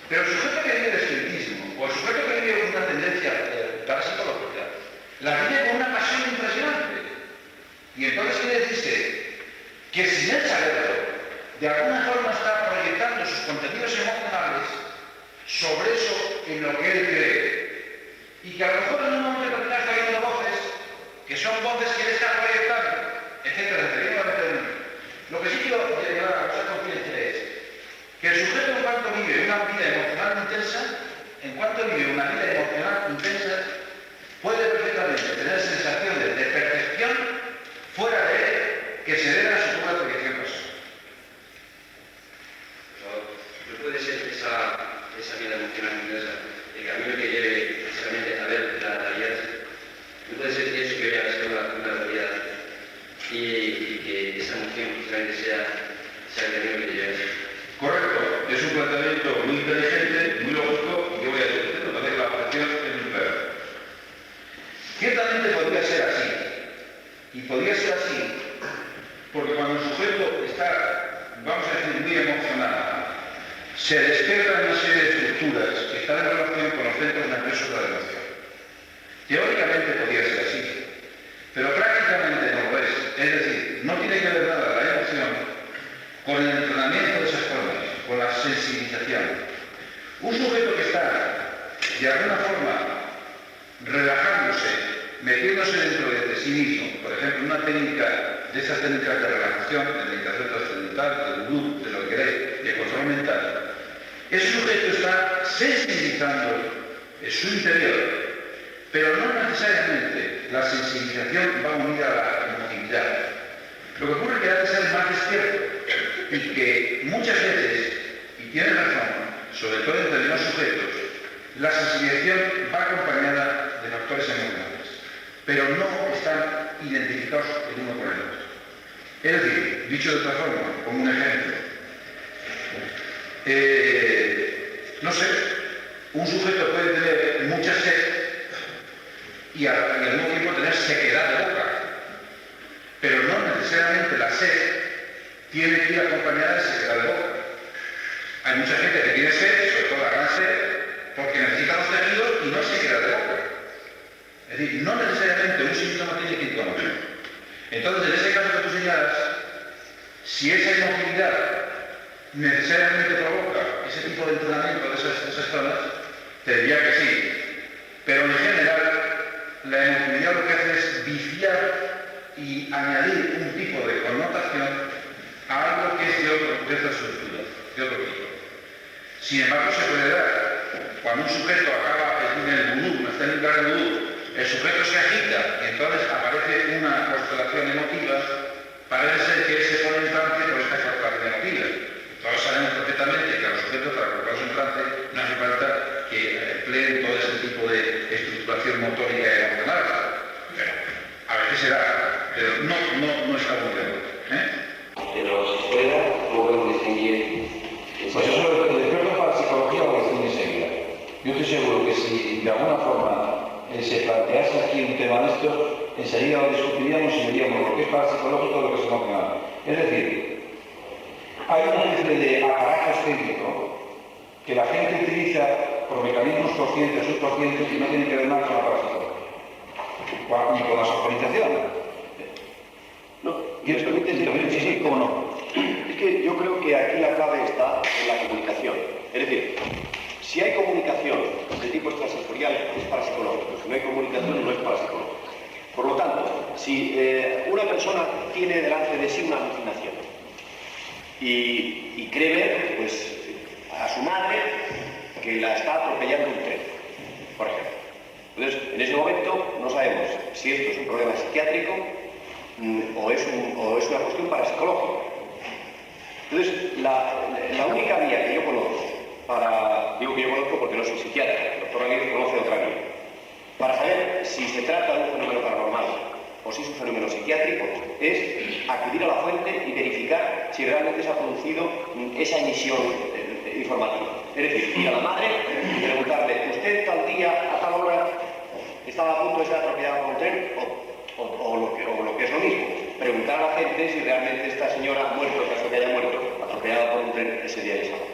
Speaker 3: Pero el sujeto que vive el espiritismo, o el sujeto que vive una tendencia parapsicológica, la vive con una pasión impresionante. Y entonces quiere decirse que sin él saberlo, de alguna forma está proyectando sus contenidos emocionales sobre eso en lo que él cree. Y que a lo mejor en un momento determinado está viendo voces, que son voces que él está proyectando, etcétera. Lo que sí quiero llevar a vuestra conciencia es que el sujeto en cuanto vive una vida emocional intensa, puede perfectamente tener sensaciones de percepción fuera de él que se deben a su propia proyección personal.
Speaker 4: No puede ser esa vida emocional intensa, el camino que lleve precisamente a ver la realidad. No puede ser que eso que vea a ser una realidad y que esa emoción precisamente sea el camino que lleve a eso.
Speaker 3: Correcto, es un planteamiento muy inteligente, muy lógico, y yo voy a decir, entonces la objeción es muy clara. Ciertamente podría ser así, y podría ser así porque cuando el sujeto está, vamos a decir, muy emocionado, se despiertan una serie de estructuras que están en relación con los centros nerviosos de la emoción. Teóricamente podría ser así, pero prácticamente no lo es. Es decir, no tiene que ver nada la emoción con el entrenamiento de esas formas, con la sensibilización. Un sujeto que está, de alguna forma, relajándose, metiéndose dentro de sí mismo, por ejemplo, una técnica de esas técnicas de relajación, de meditación trascendental, de gurú, de lo que queréis, de control mental, ese sujeto está sensibilizando su interior, pero no necesariamente la sensibilización va unida a la emotividad. Lo que ocurre es que ha de ser más despierto y que muchas veces, y tiene razón, sobre todo en determinados sujetos, la sensibilización va acompañada de factores emocionales, pero no están identificados el uno con el otro. Es decir, dicho de otra forma, como un ejemplo, no sé, un sujeto puede tener mucha sed y al mismo tiempo tener sequedad de boca, pero no necesariamente la sed tiene que ir acompañada de sequedad de boca. Hay mucha gente que tiene sed, sobre todo la gran sed, porque necesita los tejidos y no sequedad de boca. Es decir, no necesariamente un síntoma tiene que ir con otro. Entonces, en ese caso que tú señalas, si esa inmovilidad necesariamente provoca ese tipo de entrenamiento de esas zonas, te diría que sí. Pero en general, la emotividad lo que hace es viciar y añadir un tipo de connotación a algo que es de otra estructura, de otro tipo. Sin embargo, se puede dar. Cuando un sujeto acaba en el vudú, una técnica del vudú, el sujeto se agita y entonces aparece una constelación emotiva, parece ser que él se pone en trance por esta constelación emotiva. Todos sabemos perfectamente que a los sujetos para colocarlos en trance no hace falta que empleen todo ese tipo de estructuración motórica y emocional. Pero a veces se da, pero no está muy bien.
Speaker 4: Pero si fuera, ¿cómo podemos distinguir?
Speaker 5: Pues eso, el experto para psicología lo distingue enseguida. Yo estoy seguro que si de alguna forma se plantease aquí un tema de estos, enseguida lo discutiríamos y veríamos lo que es parapsicológico y lo que es emocional. Es decir, hay una especie de aparato estético que la gente utiliza por mecanismos conscientes, subconscientes, y no tiene que ver nada con la parapsicología, ni con la socronización.
Speaker 6: No, ¿quieres permitir intervenir? Sí, sí, cómo no. Es que yo creo que aquí la clave está en la comunicación. Es decir, si hay comunicación de tipo extrasensorial, es parapsicológico. Si no hay comunicación, no es parapsicológico. Por lo tanto, si una persona tiene delante de sí una alucinación y cree ver, pues, a su madre que la está atropellando un tren, por ejemplo. Entonces, en ese momento no sabemos si esto es un problema psiquiátrico o es una cuestión parapsicológica. Entonces, la única vía que yo conozco digo que yo conozco porque no soy psiquiatra, el doctor Ramírez conoce otra vía, para saber si se trata de un fenómeno paranormal o si es un fenómeno psiquiátrico, es acudir a la fuente y verificar si realmente se ha producido esa emisión informativa. Es decir, ir a la madre y preguntarle, ¿usted tal día, a tal hora, estaba a punto de ser atropellada por un tren? O lo que es lo mismo, preguntar a la gente si realmente esta señora ha muerto, en caso que haya muerto, atropellada por un tren ese día y esa hora.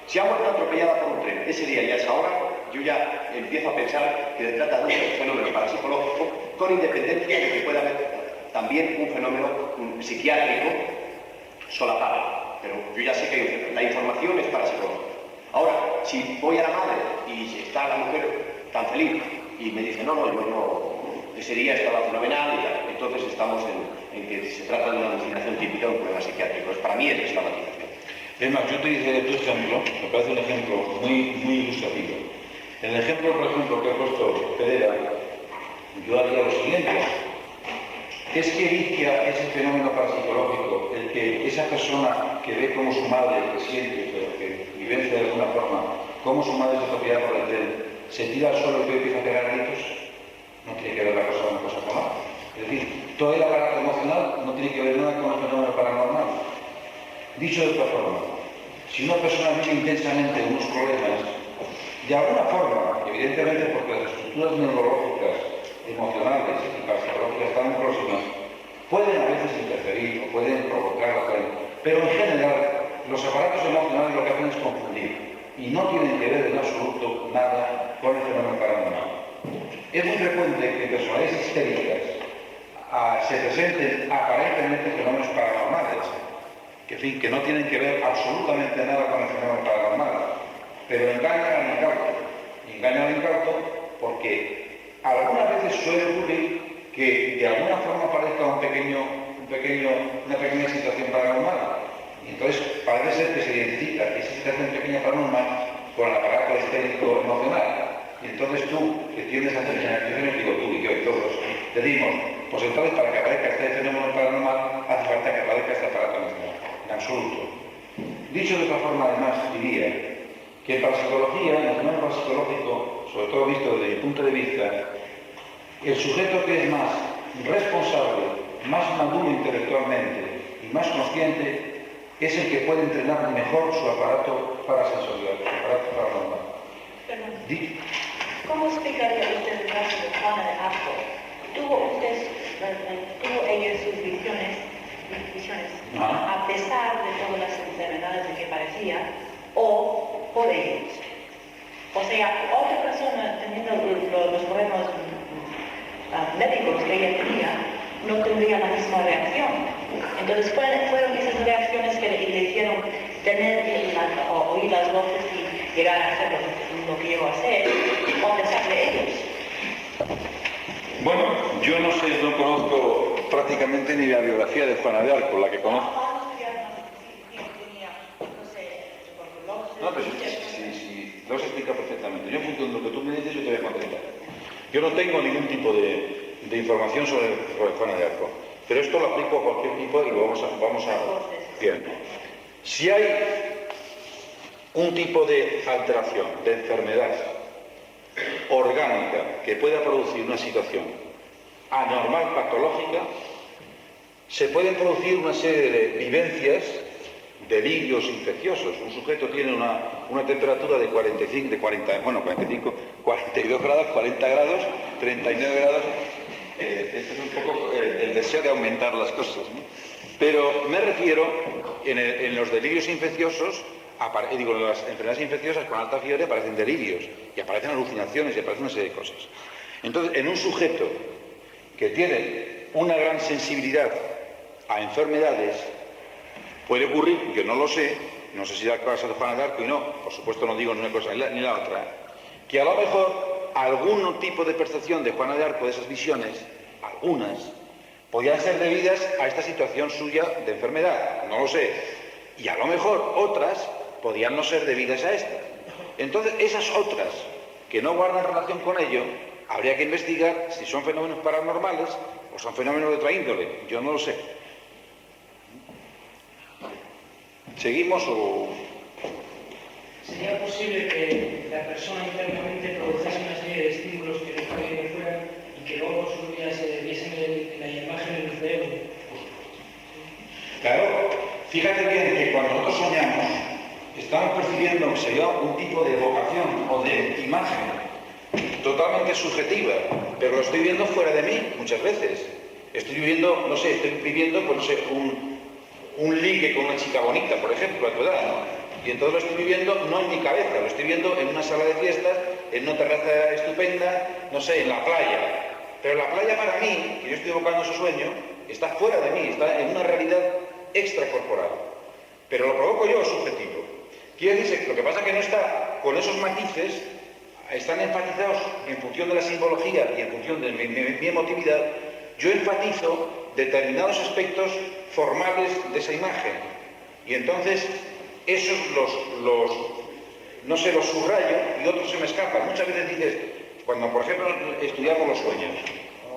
Speaker 6: Si ha muerto atropellada por un tren ese día y a esa hora, yo ya empiezo a pensar que se trata de un fenómeno parapsicológico, con independencia de que pueda haber también un fenómeno psiquiátrico solapado. Pero yo ya sé que la información es parapsicológica. Ahora, si voy a la madre y está la mujer tan feliz y me dice, ese día estaba fenomenal y tal, entonces estamos en que se trata de una alucinación típica de un problema psiquiátrico. Pues para mí es la matización.
Speaker 5: Es más, yo utilicé tu ejemplo, me parece un ejemplo muy ilustrativo. En el ejemplo, por ejemplo, que ha puesto Pedera, yo haría lo siguiente. Es que inicia ese fenómeno parapsicológico, el que esa persona que ve como su madre, que siente, que vivencia de alguna forma, cómo su madre se atropella por el tren, se tira al suelo y empieza a pegar gritos, no tiene que ver la cosa una cosa con la otra. Es decir, todo el aparato emocional no tiene que ver nada con el fenómeno paranormal. Dicho de otra forma, si una persona vive intensamente unos problemas, de alguna forma, evidentemente porque las estructuras neurológicas, emocionales y parapsicológicas están próximas, pueden a veces interferir o pueden provocar la pena, pero en general los aparatos emocionales lo que hacen es confundir y no tienen que ver en absoluto nada con el fenómeno paranormal. Es muy frecuente que en personalidades histéricas se presenten aparentemente fenómenos paranormales, que no tienen que ver absolutamente nada con el fenómeno paranormal, pero engañan al incauto porque algunas veces suele ocurrir que de alguna forma aparezca una pequeña situación paranormal. Y entonces parece ser que se identifica esa situación pequeña paranormal con el aparato histérico emocional. Y entonces tú, que tienes a hacer generalizaciones, digo tú y yo y todos, decimos, pues entonces para que aparezca este fenómeno paranormal hace falta que aparezca este aparato emocional. En absoluto. Dicho de otra forma, además, diría que en parapsicología, en el fenómeno parapsicológico, sobre todo visto desde mi punto de vista, el sujeto que es más responsable, más maduro intelectualmente y más consciente es el que puede entrenar mejor su aparato parasensorial, su aparato paranormal.
Speaker 7: ¿Cómo explicaría usted el caso de Juana de Arco? ¿Tuvo ella sus visiones, a pesar de todas las enfermedades de que padecía, o por ellos? O sea, otra persona teniendo los problemas médicos que ella tenía, no tendría la misma reacción. Entonces fueron esas reacciones que le hicieron oír las voces y llegar a hacer lo que llegó a hacer, o pensar de ellos.
Speaker 5: Bueno, yo no conozco prácticamente ni la biografía de Juana de Arco, la que conozco. No, pero sí, lo se explica perfectamente. Yo, en función de lo que tú me dices, yo te voy a contestar. Yo no tengo ningún tipo de información sobre Juana de Arco, pero esto lo aplico a cualquier tipo y lo vamos a... Bien. Si hay un tipo de alteración, de enfermedad orgánica que pueda producir una situación anormal patológica, se pueden producir una serie de vivencias, delirios infecciosos. Un sujeto tiene una temperatura de 42 grados, 40 grados, 39 grados. Este es un poco el deseo de aumentar las cosas, ¿no? Pero me refiero, en los delirios infecciosos, en las enfermedades infecciosas con alta fiebre aparecen delirios, y aparecen alucinaciones, y aparecen una serie de cosas. Entonces, en un sujeto que tiene una gran sensibilidad a enfermedades, puede ocurrir, yo no lo sé, no sé si da el caso de Juana de Arco y no, por supuesto no digo ni una cosa ni la otra, que a lo mejor algún tipo de percepción de Juana de Arco, de esas visiones, algunas, podían ser debidas a esta situación suya de enfermedad, no lo sé, y a lo mejor otras podían no ser debidas a esta. Entonces, esas otras que no guardan relación con ello, habría que investigar si son fenómenos paranormales o son fenómenos de otra índole, yo no lo sé. ¿Seguimos o...?
Speaker 8: ¿Sería posible que la persona internamente produjese una serie de estímulos que no estaban de fuera y que luego por su vida se viesen en la imagen en el cerebro?
Speaker 5: Claro, fíjate bien que cuando nosotros soñamos, estamos percibiendo que sería un tipo de evocación o de imagen totalmente subjetiva, pero lo estoy viendo fuera de mí muchas veces. Estoy viviendo, no sé, pues no sé, un ligue con una chica bonita, por ejemplo, a tu edad, ¿no? Y entonces lo estoy viviendo no en mi cabeza, lo estoy viendo en una sala de fiestas, en una terraza estupenda, no sé, en la playa. Pero la playa para mí, que yo estoy evocando ese sueño, está fuera de mí, está en una realidad extracorporal. Pero lo provoco yo, subjetivo. Quiere decir que lo que pasa es que no está con esos matices, están enfatizados en función de la simbología y en función de mi emotividad. Yo enfatizo determinados aspectos formales de esa imagen. Y entonces, esos los subrayo y otros se me escapan. Muchas veces dices, cuando por ejemplo estudiamos los sueños,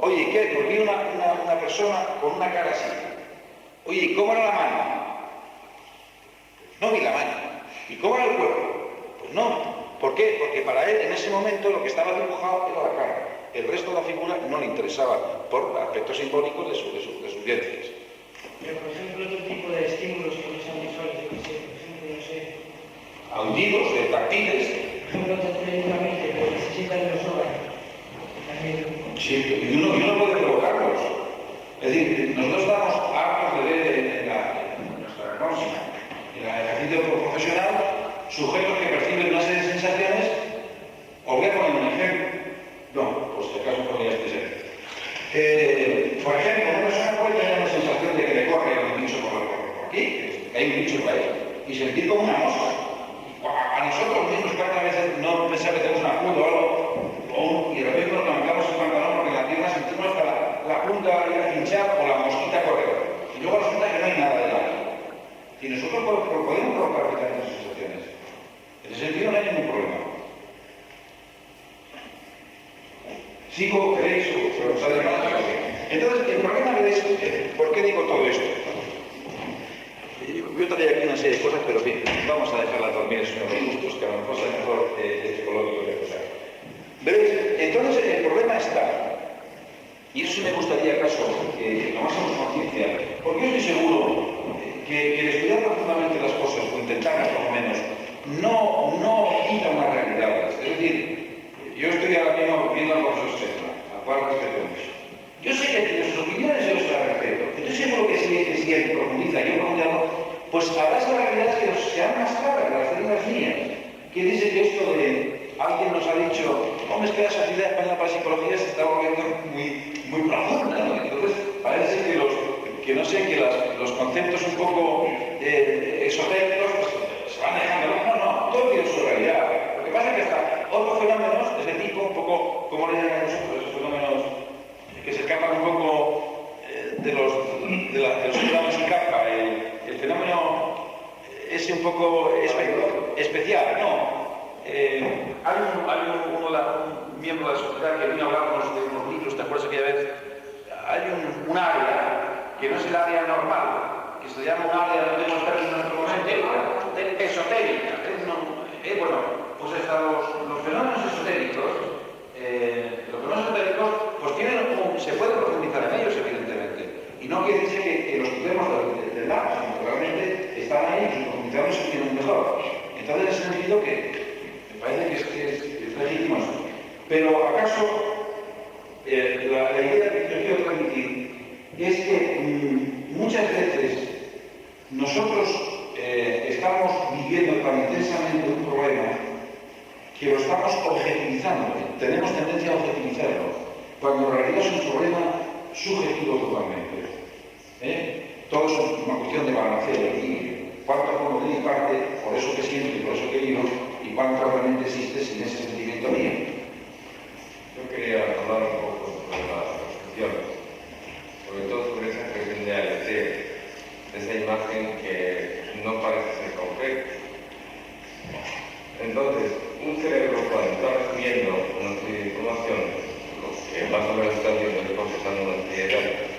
Speaker 5: oye, ¿qué? Pues vi una persona con una cara así. Oye, ¿y cómo era la mano? No vi la mano. ¿Y cómo era el cuerpo? Pues no. ¿Por qué? Porque para él en ese momento lo que estaba dibujado era la cara. El resto de la figura no le interesaba por aspectos simbólicos de sus vivencias.
Speaker 8: Pero, por ejemplo, otro tipo de estímulos que no sean visuales, yo qué sé, por ejemplo, no sé...
Speaker 5: Auditivos, táctiles.
Speaker 8: Por ejemplo, teóricamente, pues necesitan los órganos.
Speaker 5: Sí, y uno puede provocarlos. Es decir, nosotros estamos hartos de ver en nuestra consigna, en el ejercicio profesional, sujetos que perciben una serie de sensaciones. Os voy a poner un ejemplo. No, pues si acaso podría ser. Por ejemplo, una persona puede tener una sensación de que le corre un bicho por aquí, que hay un bicho por ahí, y sentir como una mosca. A nosotros mismos cada vez no pensar que tenemos una punta o algo, y de repente nos levantamos el pantalón porque en la pierna sentimos la punta a hinchar o la mosquita correr. Y luego resulta que no hay nada delante. Y nosotros podemos provocar diferentes sensaciones. En ese sentido no hay ningún problema. ¿Sigo, queréis o os además? Entonces, el problema es, ¿por qué digo todo esto? Yo traía aquí una serie de cosas, pero bien, vamos a dejarlas dormir en unos gustos, que a lo mejor sea mejor psicológico que cosa. ¿Veis? Entonces, el problema está, y eso sí me gustaría acaso que tomásemos conciencia, porque yo estoy seguro que el estudiar profundamente las cosas, o intentar por lo menos, no quita unas realidades. Es decir, yo estoy ahora mismo viendo al profesor Serra, al cual respeto mucho. Yo sé que tiene sus opiniones, yo las respeto. Estoy seguro que si él profundiza y yo profundizo, pues habrá esas realidades que sean más claras, que las tengan las mías. ¿Quién dice que esto de alguien nos ha dicho, hombre, es que la Sociedad Española para Psicología se está volviendo muy profunda, ¿no? Entonces, parece que los conceptos un poco esotéricos pues, se van dejando. No, todo tiene su realidad. Lo que pasa es que está otros fenómenos de ese tipo, un poco, como le llaman nosotros, esos fenómenos que se escapan un poco de los fenómenos sin capa, el fenómeno ese un poco especial, ¿no?
Speaker 3: un miembro de la sociedad que vino a hablarnos de unos libros, ¿te acuerdas aquella vez? Hay un área que no es el área normal, que se llama un área, no tenemos término en nuestro momento, esotérica. Bueno, pues hasta los fenómenos esotéricos, pues se puede profundizar en ellos, evidentemente. Y no quiere decir que los quitemos del lado, sino que realmente están ahí y profundizamos y tienen mejor. Entonces, en ese sentido, que me parece que es legítimo. Pero, ¿acaso la idea que yo quiero transmitir es que muchas veces nosotros estamos viviendo tan intensamente un problema que lo estamos objetivizando, tenemos tendencia a objetivizarlo, cuando en realidad es un problema subjetivo totalmente. Todo es una cuestión de balanceo y cuánto como de mi parte, por eso que siento y por eso que vivo, y cuánto realmente existe sin ese sentimiento mío.
Speaker 9: Yo quería hablar un poco sobre las cuestiones, sobre todo sobre esa que viene a decir, esa imagen que no parece ser concreta. Entonces, un cerebro cuando está recibiendo una serie de información, lo que más o menos está haciendo es procesando una serie de datos,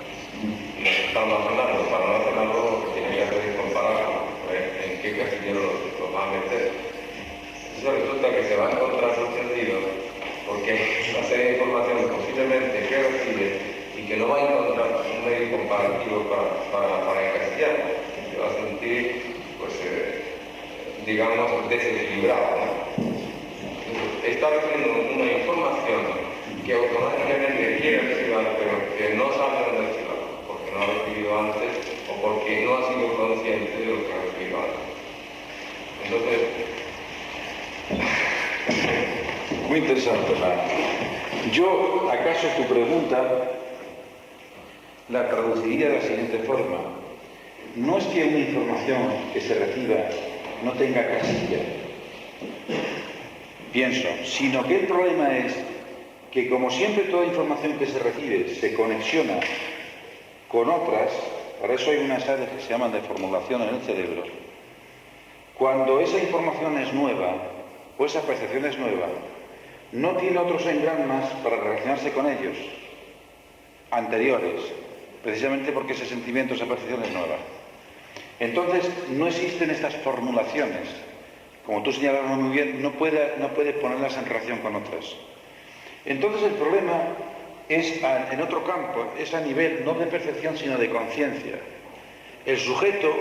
Speaker 9: nos está almacenando para no hacer algo, lo que tiene que hacer es compararlo, ver en qué casillero lo va a meter. Eso resulta que se va a encontrar sorprendido porque una serie de información posiblemente que recibe y que no va a encontrar un medio comparativo para encasillarlo. Se va a sentir, pues, digamos, desequilibrado, ¿no? Está recibiendo una información que automáticamente quiere recibir, pero que no sabe dónde recibirla, porque no ha recibido antes o porque no ha sido consciente de lo que ha recibido antes. Entonces,
Speaker 5: muy interesante, yo, ¿acaso tu pregunta la traduciría de la siguiente forma? No es que una información que se reciba no tenga casilla, pienso, sino que el problema es que como siempre toda información que se recibe se conexiona con otras, para eso hay unas áreas que se llaman de formulación en el cerebro, cuando esa información es nueva o esa percepción es nueva, no tiene otros engramas para relacionarse con ellos, anteriores, precisamente porque ese sentimiento, esa percepción es nueva. Entonces, no existen estas formulaciones. Como tú señalabas muy bien, no puede ponerlas en relación con otras. Entonces, el problema es en otro campo, es a nivel no de percepción, sino de conciencia. El sujeto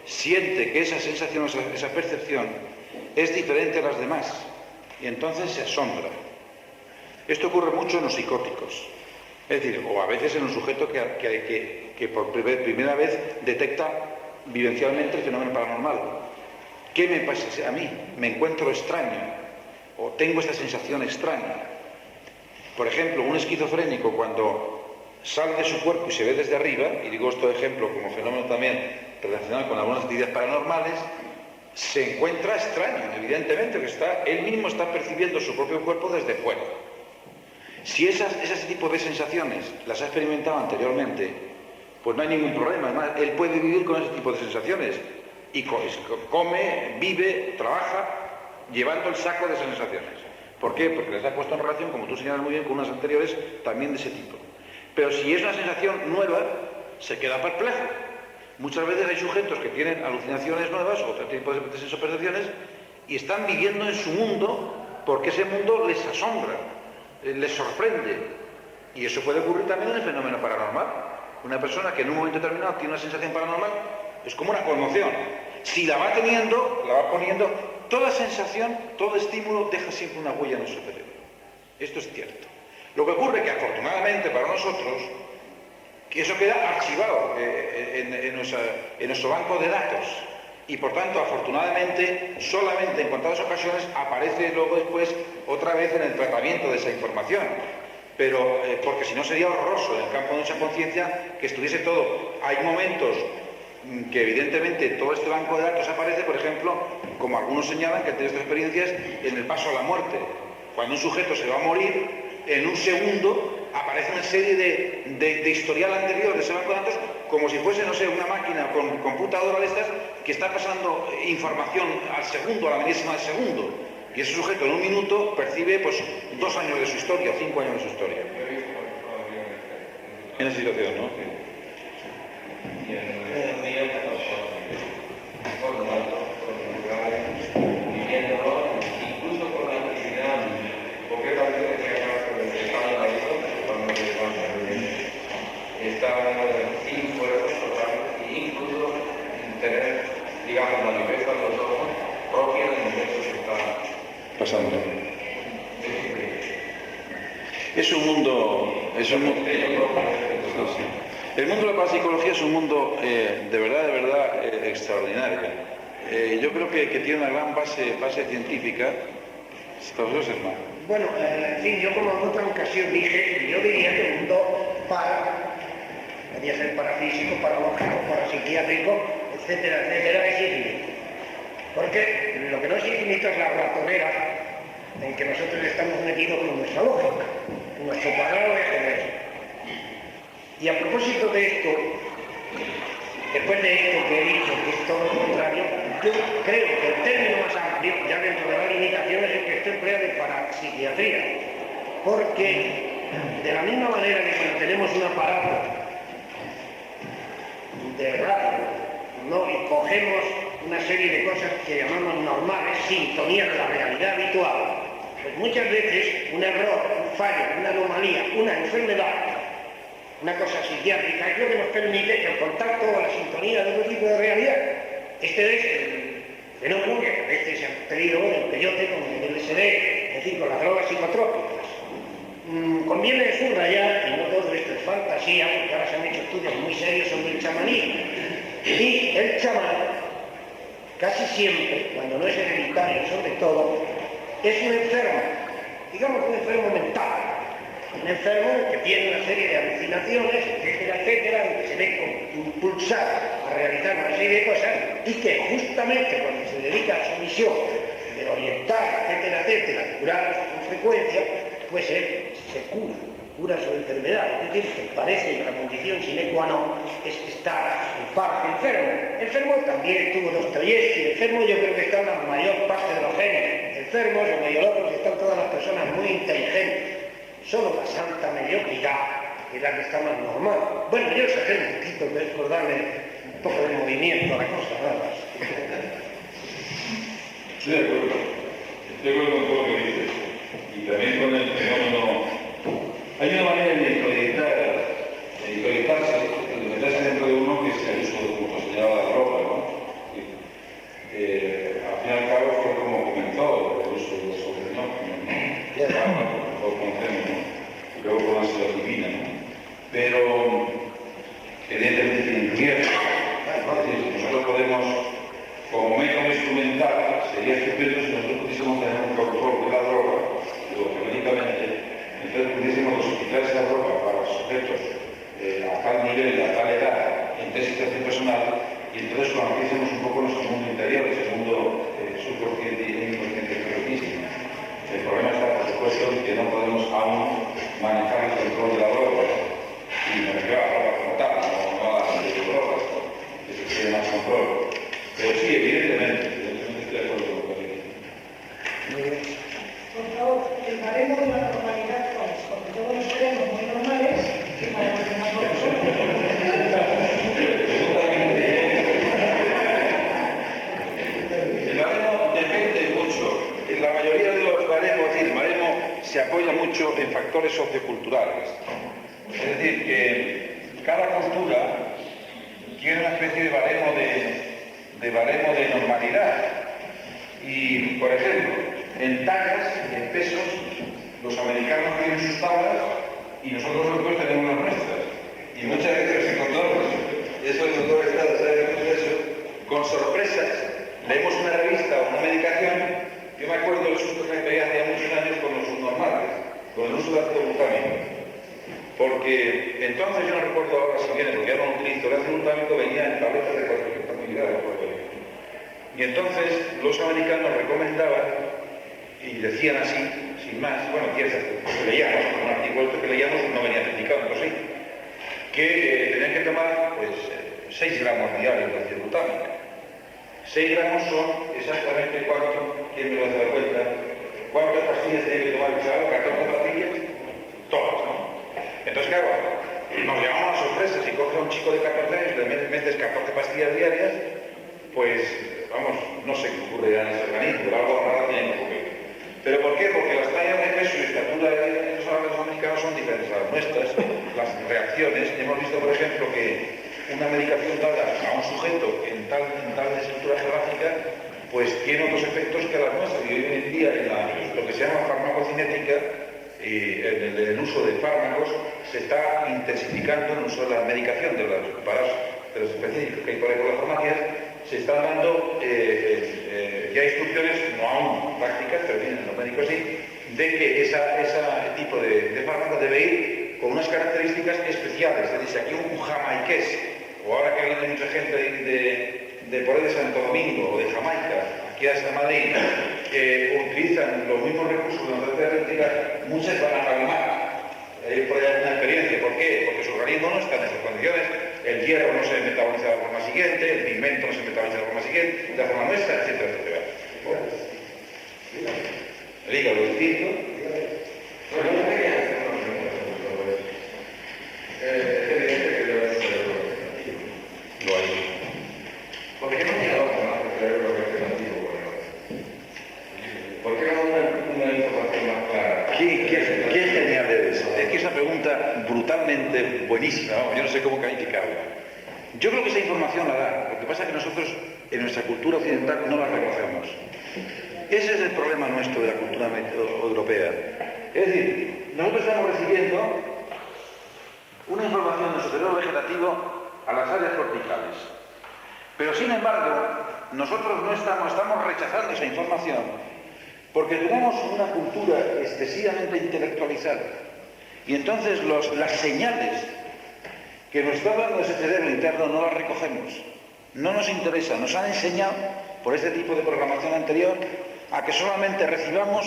Speaker 5: siente que esa sensación, esa percepción, es diferente a las demás, y entonces se asombra. Esto ocurre mucho en los psicóticos. Es decir, o a veces en un sujeto que por primera vez detecta vivencialmente el fenómeno paranormal. ¿Qué me pasa a mí? Me encuentro extraño, o tengo esta sensación extraña. Por ejemplo, un esquizofrénico cuando sale de su cuerpo y se ve desde arriba, y digo esto de ejemplo como fenómeno también relacionado con algunas actividades paranormales, se encuentra extraño, evidentemente, que él mismo está percibiendo su propio cuerpo desde fuera. Si ese tipo de sensaciones las ha experimentado anteriormente, pues no hay ningún problema. Además, él puede vivir con ese tipo de sensaciones y come, vive, trabaja llevando el saco de sensaciones. ¿Por qué? Porque les ha puesto en relación, como tú señalas muy bien, con unas anteriores también de ese tipo. Pero si es una sensación nueva, se queda perplejo. Muchas veces hay sujetos que tienen alucinaciones nuevas, otro tipo de percepciones, y están viviendo en su mundo porque ese mundo les asombra, les sorprende. Y eso puede ocurrir también en el fenómeno paranormal. Una persona que en un momento determinado tiene una sensación paranormal, es como una conmoción. Si la va teniendo, la va poniendo, toda sensación, todo estímulo deja siempre una huella en nuestro cerebro. Esto es cierto. Lo que ocurre es que afortunadamente para nosotros, que eso queda archivado en nuestro banco de datos. Y por tanto, afortunadamente, solamente en contadas ocasiones aparece luego después otra vez en el tratamiento de esa información. Pero, porque si no sería horroroso en el campo de nuestra conciencia que estuviese todo. Hay momentos que evidentemente todo este banco de datos aparece, por ejemplo, como algunos señalan que han tenido estas experiencias, en el paso a la muerte. Cuando un sujeto se va a morir, en un segundo aparece una serie de historial anterior de ese banco de datos, como si fuese, no sé, una máquina con computadora de estas que está pasando información al segundo, a la milésima de segundo.
Speaker 3: Y ese sujeto en un minuto percibe pues 2 años de su historia, 5 años de su historia. En esa situación, ¿no?
Speaker 9: Y en el día viviéndolo, incluso con la actividad, concretamente que se llama el estado de está sin fuerzas totales e incluso tener, digamos, la viveza de los ojos propia del momento que está
Speaker 3: pasando. Es un mundo... El mundo de la parapsicología es un mundo de verdad extraordinario. Yo creo que tiene una gran base científica. Profesor Sermán.
Speaker 10: Bueno, en fin, yo como en otra ocasión dije, yo diría que el mundo podría ser parafísico, paralógico, parapsiquiátrico, etcétera, etcétera, es infinito. Porque lo que no es infinito es la ratonera en que nosotros estamos metidos con nuestra lógica, en nuestro cuadrado de geometría. Y a propósito de esto, después de esto que he dicho, que es todo lo contrario, yo creo que el término más amplio, ya dentro de las limitaciones, es el que esto emplea de parapsiquiatría. Porque de la misma manera que cuando tenemos un aparato de radio, ¿no? Y cogemos una serie de cosas que llamamos normales, sintonías de la realidad habitual, pues muchas veces un error, un fallo, una anomalía, una enfermedad, una cosa psiquiátrica, es lo que nos permite que el contacto o la sintonía de otro tipo de realidad. Este es el fenómeno que a veces se ha pedido con el peyote, con el LSD, es decir, con las drogas psicotrópicas. Conviene subrayar, y no todo esto es fantasía, porque ahora se han hecho estudios muy serios sobre el chamanismo. Y el chamán, casi siempre, cuando no es hereditario sobre todo, es un enfermo, digamos un enfermo mental. Un enfermo que tiene una serie de alucinaciones, etcétera, etcétera, en que se ve impulsar a realizar una serie de cosas y que justamente cuando se dedica a su misión de orientar, etcétera, etcétera, curar con frecuencia, pues él se cura su enfermedad. Es decir, que parece que la condición sine qua non es estar en parte enfermo. Enfermo también estuvo Dostoyevsky, enfermo yo creo que está en la mayor parte de los genios. Enfermos o medio locos están todas las personas muy inteligentes. Solo la santa mediocridad es la que está más normal. Bueno, yo exagero un poquito, por darle un poco de movimiento a la cosa, nada más.
Speaker 2: Estoy de acuerdo con todo lo que dices. Y también con el fenómeno... Hay una manera de editorializarse dentro de uno que es el uso de, como se llama, la droga, ¿no? Al fin y al cabo fue como comenzó el uso de los fenómenos, ¿no? Lo conocemos, ¿no? Y luego con la ciudad divina, ¿no? Pero evidentemente tiene riesgo. Nosotros podemos, como método instrumental, sería estupendo si nosotros pudiésemos tener un protocolo de la droga, lógicamente, entonces pudiésemos dosificar esa droga para sujetos a tal nivel, a tal edad, en tal situación personal, y entonces conociésemos un poco nuestro mundo interior, ese mundo subconsciente y inconsciente físico. El problema está, por supuesto, en que no podemos aún manejar el control de la droga, y me refiero a la droga como tal, no a las drogas, que se tiene más control. Pero sí, evidentemente estoy de acuerdo con lo que dice.
Speaker 10: Muy bien.
Speaker 11: Por favor, el baremo de la normalidad, pues, porque todos nos creemos muy normales y para los demás no lo somos.
Speaker 3: El baremo depende mucho. En la mayoría de los baremos, el baremo se apoya mucho en factores socioculturales. Es decir, que cada cultura tiene una especie de baremo de normalidad. Y, por ejemplo, en tallas y en pesos, los americanos tienen sus tablas y nosotros europeos tenemos las nuestras. Y muchas veces nos encontramos, eso el doctor Estrada sabe mucho de eso, con sorpresas. Leemos una revista o una medicación. Yo me acuerdo del susto que me pegué hace muchos años con los subnormales, con el uso de ácido glutámico. Porque entonces, yo no recuerdo ahora si viene, porque ya no lo utilizo, el ácido glutámico venía en tabletas de 400 miligramos por día. Y entonces los americanos recomendaban, y decían así, sin más, bueno, que leíamos, un artículo que leíamos no venía explicado, pero sí, que tenían que tomar pues, 6 gramos diarios de ácido glutámico. 6 gramos son exactamente cuánto ¿quién me lo hace dar cuenta? ¿Cuántas pastillas tiene que tomar el chaval? ¿14 pastillas? Todas, ¿no? Entonces, claro, nos llamamos a sorpresa. Si coge a un chico de 14 años y le metes 14 pastillas diarias, pues, vamos, no sé qué ocurrirá en ese organismo, pero algo raro tiene que ocurrir. ¿Pero por qué? Porque las tallas de peso y estatura de los organismos americanos son diferentes a las nuestras. Las reacciones, hemos visto, por ejemplo, que una medicación dada a un sujeto en tal estructura geográfica, pues tiene otros efectos que las nuestras. Y hoy en día, en lo que se llama farmacocinética, en el uso de fármacos, se está intensificando el uso de la medicación de los preparados, de los específicos que hay por ahí por las farmacias. Se están dando ya instrucciones, no aún prácticas, pero bien, en los médicos sí, de que ese tipo de fármaco debe ir con unas características especiales. Es decir, si aquí un jamaiqués, o ahora que viene mucha gente de por ahí de Santo Domingo o de Jamaica, aquí hasta Madrid, utilizan los mismos recursos de la terapia eléctrica, muchas van a palmar. Hay por ahí alguna experiencia. ¿Por qué? Porque su organismo no está en esas condiciones. El hierro no se metaboliza de la forma siguiente, el pigmento no se metaboliza de la forma siguiente, de la forma nuestra, etcétera, etcétera. Bueno, el hígado distinto. Lo hay.
Speaker 9: ¿Por qué no llega a cerebro vegetativo? ¿Por qué no una información más clara?
Speaker 3: ¿Qué genial eres? Es que es una pregunta brutalmente buenísima, ¿no? Yo no sé cómo calificarla. Yo creo que esa información la da. Lo que pasa es que nosotros, en nuestra cultura occidental, no la reconocemos. Ese es el problema nuestro de la cultura europea. Es decir, nosotros estamos recibiendo una información de nuestro cerebro vegetativo a las áreas corticales. Pero, sin embargo, nosotros no estamos rechazando esa información porque tenemos una cultura excesivamente intelectualizada. Y entonces las señales que nos está dando ese cerebro interno no las recogemos. No nos interesa. Nos han enseñado, por este tipo de programación anterior, a que solamente recibamos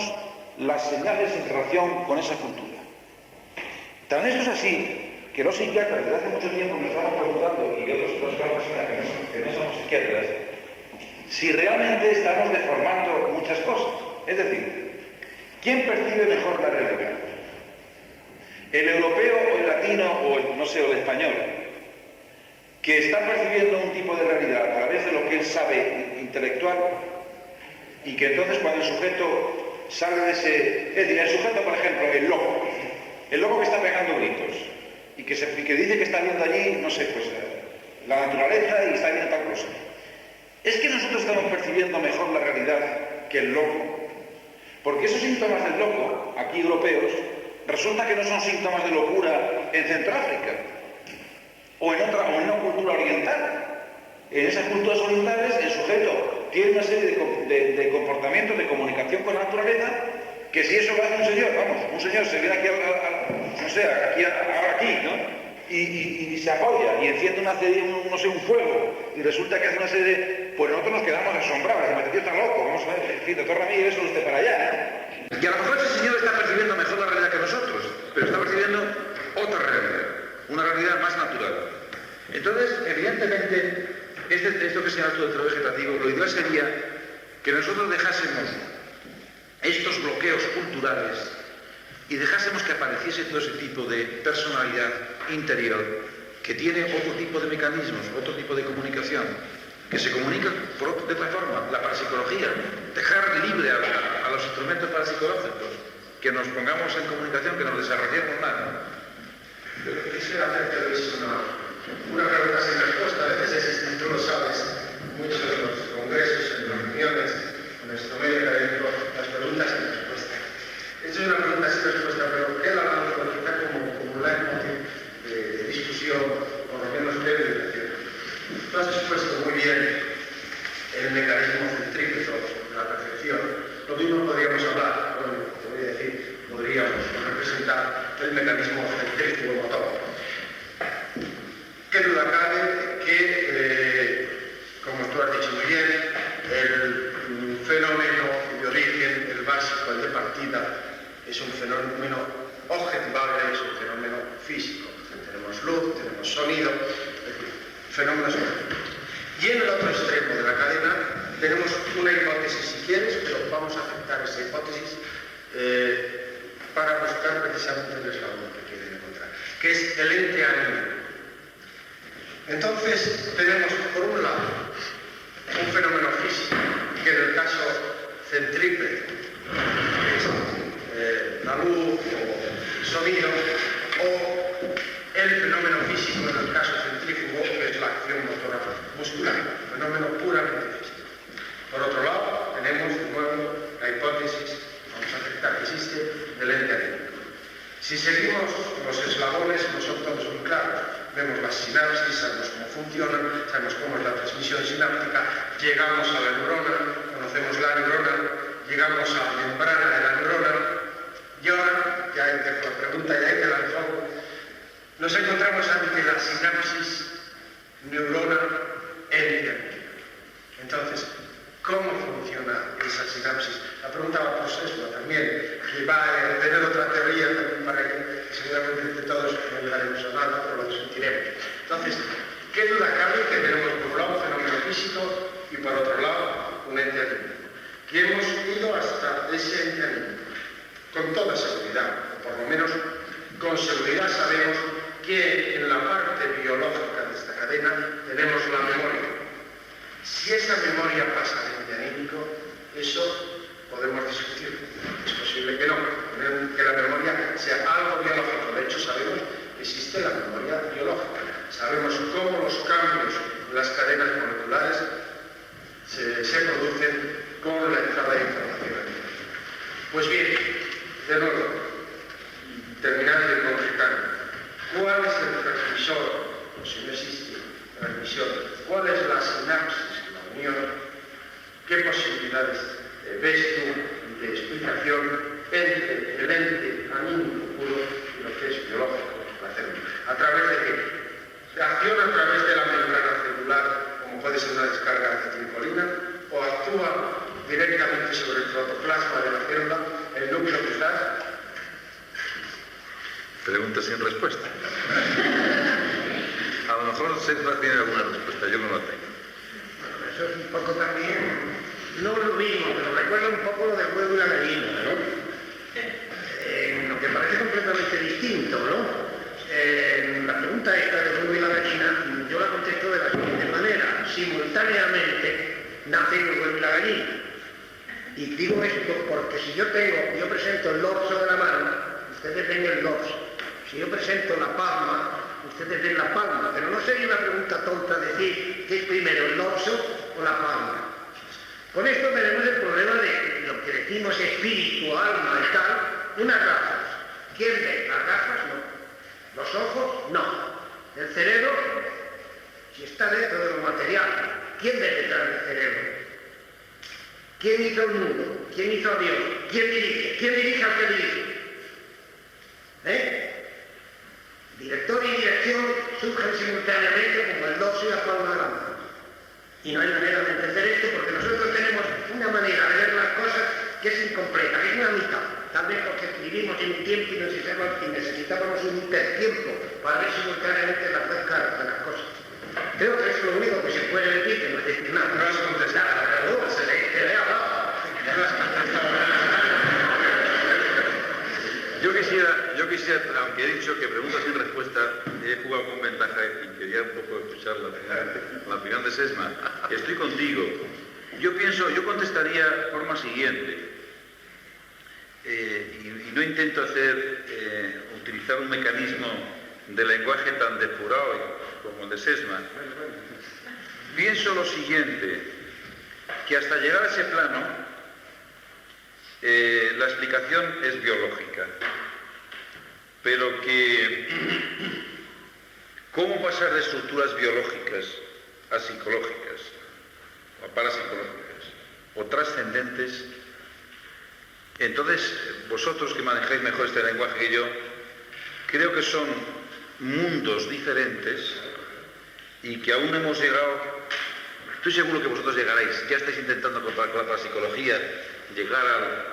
Speaker 3: las señales en relación con esa cultura. Tan esto es así que los psiquiatras desde hace mucho tiempo nos estamos preguntando, y otras personas que no somos psiquiatras, si realmente estamos deformando muchas cosas. Es decir, ¿quién percibe mejor la realidad? ¿El europeo o el latino o el español? Que está percibiendo un tipo de realidad a través de lo que él sabe intelectual, y que entonces cuando el sujeto sale de ese... Es decir, el sujeto, por ejemplo, el loco que está pegando gritos y que dice que está viendo allí, no sé, pues la naturaleza y está viendo tal cosa. Es que nosotros estamos percibiendo mejor la realidad que el loco, porque esos síntomas del loco, aquí europeos, resulta que no son síntomas de locura en Centroáfrica o en una cultura oriental. En esas culturas orientales el sujeto tiene una serie de comportamientos de comunicación con la naturaleza, que si eso lo hace un señor se viene aquí ahora aquí, ¿no? Y se apoya y enciende un fuego, y resulta que hace una serie de... Pues nosotros nos quedamos asombrados, el tío está loco, vamos a ver, en fin, doctor Ramírez, eso usted para allá, ¿eh? Y a lo mejor ese señor está percibiendo mejor la realidad que nosotros, pero está percibiendo otra realidad, una realidad más natural. Entonces, evidentemente, esto que se llama el cerebro vegetativo, lo ideal sería que nosotros dejásemos estos bloqueos culturales y dejásemos que apareciese todo ese tipo de personalidad interior que tiene otro tipo de mecanismos, otro tipo de comunicación, que se comunica de otra forma, la parapsicología, dejar libre a los instrumentos parapsicológicos, que nos pongamos en comunicación, que nos desarrollemos más, ¿no?
Speaker 12: Yo quisiera hacerte, Luis, una pregunta sin respuesta. A veces existen, tú lo sabes, muchos de los congresos, en las reuniones, en nuestro medio académico, las preguntas sin respuesta. Esa es una pregunta sin respuesta, pero queda la quizá como leitmotiv de discusión, por lo menos de educación. Tú has expuesto muy bien el mecanismo centrífugo de la percepción. Lo mismo podríamos hablar, bueno, te voy a decir, podríamos representar el mecanismo centrífugo motor. Qué duda cabe que, como tú has dicho muy bien, el fenómeno de origen, el básico, el de partida, es un fenómeno objetivable, es un fenómeno físico. Tenemos luz, tenemos sonido, es decir, fenómenos objetivos. Y en el otro extremo de la cadena tenemos una hipótesis si quieres, pero vamos a aceptar esa hipótesis para buscar precisamente el eslabón que quieren encontrar, que es el ente anímico. Entonces tenemos por un lado un fenómeno físico que en el caso centrípete es la luz o el sonido, o el fenómeno físico en el caso centrífugo que es la acción motora muscular, fenómeno puramente físico. Por otro lado tenemos de nuevo la hipótesis, vamos a aceptar que existe, del ente anímico. Si seguimos los eslabones no son todos muy claros. Vemos las sinapsis, sabemos cómo funcionan, sabemos cómo es la transmisión sináptica, llegamos a la neurona, conocemos la neurona, llegamos a la membrana de la neurona, y ahora, ya dejo la pregunta y ahí te la dejo, nos encontramos ante la sinapsis neurona-ente. Entonces, ¿cómo funciona esa sinapsis? La pregunta va por Sesma también, que va a tener otra teoría también para que seguramente entre todos no llegaremos a nada, pero lo sentiremos. Entonces, ¿qué duda cabe que tenemos por un lado un fenómeno físico y por otro lado un ente anímico? Y hemos ido hasta ese ente anímico, con toda seguridad, o por lo menos con seguridad sabemos que en la parte biológica de esta cadena tenemos la memoria. Si esa memoria pasa al ente anímico, eso podemos discutir. Es posible que no, que la memoria sea algo biológico. De hecho, sabemos que existe la memoria biológica. Sabemos cómo los cambios en las cadenas moleculares se producen con la entrada de información. Pues bien, de nuevo, terminando de concretar, ¿cuál es el transmisor? O si no existe transmisión, ¿cuál es la sinapsis, la unión? ¿Qué posibilidades ves tú de explicación entre el ente anímico puro y lo que es biológico, la célula? ¿A través de qué? ¿Acciona a través de la membrana celular, como puede ser una descarga de acetilcolina, o actúa directamente sobre el protoplasma de la célula, el núcleo quizás?
Speaker 2: Pregunta sin respuesta. A lo mejor Sesma tiene alguna respuesta, yo no la tengo.
Speaker 10: Bueno, eso es un poco también, no lo mismo, pero recuerda un poco lo del huevo y la gallina, ¿no? Lo que parece completamente distinto, ¿no? La pregunta esta del huevo y la gallina, yo la contesto de la siguiente manera. Simultáneamente nacen el huevo y la gallina. Y digo esto porque si yo presento el dorso de la mano, ustedes ven el dorso. Si yo presento la palma, ustedes ven la palma. Pero no sería una pregunta tonta decir qué es primero, el dorso o la palma. Con esto tenemos el problema de lo que decimos espíritu, alma y tal, unas gafas. ¿Quién ve? Las gafas no. Los ojos no. El cerebro, si está dentro de lo material, ¿quién ve detrás del cerebro? ¿Quién hizo el mundo? ¿Quién hizo a Dios? ¿Quién dirige? ¿Quién dirige al que dirige? Director y dirección surgen simultáneamente como el dorso y la palma de la mano. Y no hay manera de entender esto porque nosotros tenemos una manera de ver las cosas que es incompleta, que es una mitad. Tal vez porque vivimos en un tiempo y necesitábamos un hipertiempo para ver simultáneamente las dos caras de las cosas. Creo que es lo único que se puede decir, que no es decir nada.
Speaker 12: No has contestado,
Speaker 10: no, se le ha hablado.
Speaker 2: Yo quisiera, aunque he dicho que pregunta sin respuesta, he jugado con ventaja y quería un poco escuchar la opinión de Sesma. Estoy contigo. Yo contestaría de forma siguiente. Y no intento utilizar un mecanismo de lenguaje tan depurado como el de Sesma. Pienso lo siguiente, que hasta llegar a ese plano, la explicación es biológica, pero que cómo pasar de estructuras biológicas a psicológicas, o a parapsicológicas, o trascendentes. Entonces, vosotros que manejáis mejor este lenguaje que yo, creo que son mundos diferentes y que aún no hemos llegado. Estoy seguro que vosotros llegaréis, ya estáis intentando con la parapsicología llegar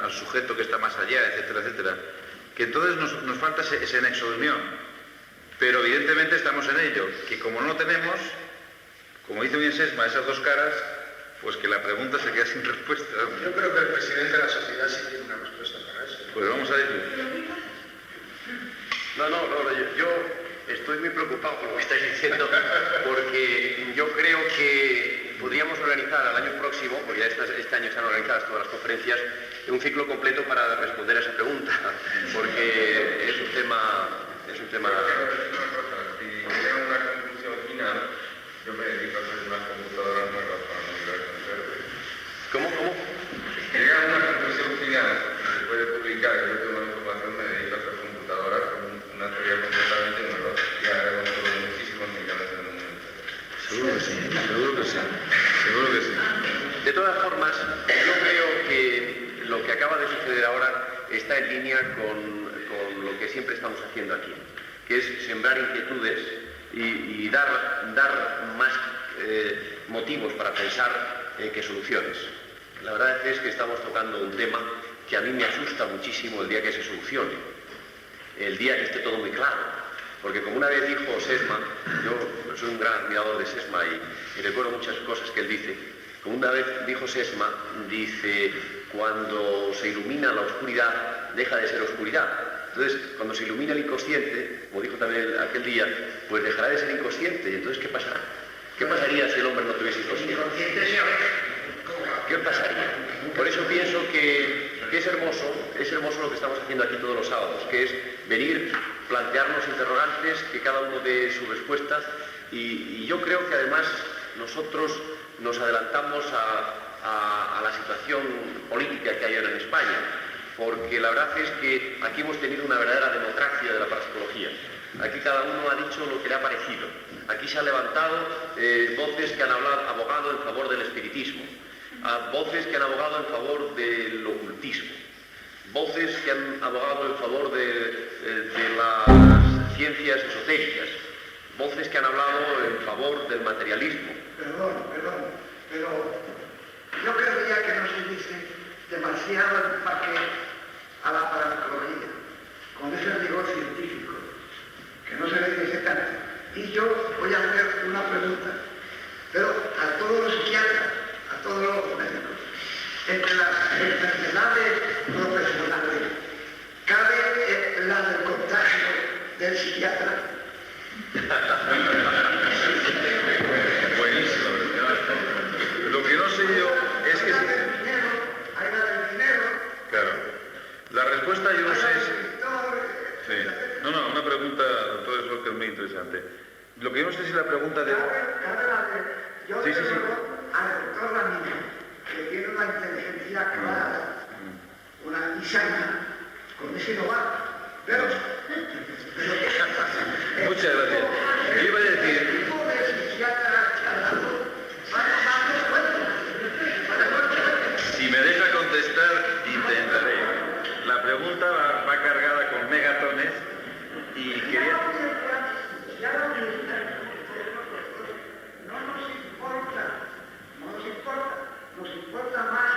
Speaker 2: al sujeto que está más allá, etcétera, etcétera, que entonces nos falta ese nexo de unión, pero evidentemente estamos en ello, que como no tenemos, como dice bien Sesma, esas dos caras, pues que la pregunta se queda sin respuesta.
Speaker 12: Yo creo que el presidente de la sociedad sí tiene una respuesta para eso.
Speaker 2: Pues vamos a ello.
Speaker 1: Yo estoy muy preocupado por lo que estáis diciendo, porque yo creo que podríamos organizar al año próximo, porque ya este año están organizadas todas las conferencias, un ciclo completo para responder a esa pregunta, porque es un tema...
Speaker 9: Si llega una conclusión final, yo me dedico a hacer unas computadoras nuevas para la Universidad de Cervera.
Speaker 1: ¿Cómo?
Speaker 9: Si llega a una conclusión final, se puede publicar, yo tengo una información, me dedico a hacer computadoras con una teoría completamente nueva y haremos todo muchísimos millones de números.
Speaker 2: Seguro que sí.
Speaker 1: De todas formas, yo creo que lo que acaba de suceder ahora está en línea con lo que siempre estamos haciendo aquí, que es sembrar inquietudes y dar más motivos para pensar que soluciones. La verdad es que estamos tocando un tema que a mí me asusta muchísimo el día que se solucione, el día que esté todo muy claro. Porque como una vez dijo Sesma, yo soy un gran admirador de Sesma y recuerdo muchas cosas que él dice. Como una vez dijo Sesma, dice, cuando se ilumina la oscuridad, deja de ser oscuridad. Entonces, cuando se ilumina el inconsciente, como dijo también aquel día, pues dejará de ser inconsciente. ¿Y entonces qué pasará? ¿Qué pasaría si el hombre no tuviese inconsciente? ¿Qué pasaría? Por eso pienso que es hermoso lo que estamos haciendo aquí todos los sábados, que es venir, plantearnos interrogantes, que cada uno dé sus respuestas, y yo creo que además nosotros nos adelantamos a la situación política que hay ahora en España, porque la verdad es que aquí hemos tenido una verdadera democracia de la parapsicología. Aquí cada uno ha dicho lo que le ha parecido. Aquí se han levantado voces que han abogado en favor del espiritismo, voces que han abogado en favor del ocultismo, voces que han abogado en favor de las ciencias esotéricas, voces que han hablado en favor del materialismo.
Speaker 11: Perdón, pero yo creía que no se dice demasiado empaque a la parapsicología, con ese rigor científico, que no se le dice tanto. Y yo voy a hacer una pregunta, pero a todos los psiquiatras, a todos los médicos. Entre las enfermedades profesionales, ¿cabe la del contagio del psiquiatra?
Speaker 2: Buenísimo. Lo que no sé yo es que...
Speaker 11: Hay la del dinero.
Speaker 2: Claro. La respuesta yo no sé es... Sí. No, una pregunta, doctor Esbor, que es muy interesante. Lo que yo no sé si la pregunta de... Sí.
Speaker 11: Al doctor Ramírez, que tiene una inteligencia clara, una isaña, con ese no va. Pero...
Speaker 2: Muchas gracias. Yo iba a decir... Si me deja contestar, intentaré. La pregunta va cargada con megatones y quería...
Speaker 11: Nos importa más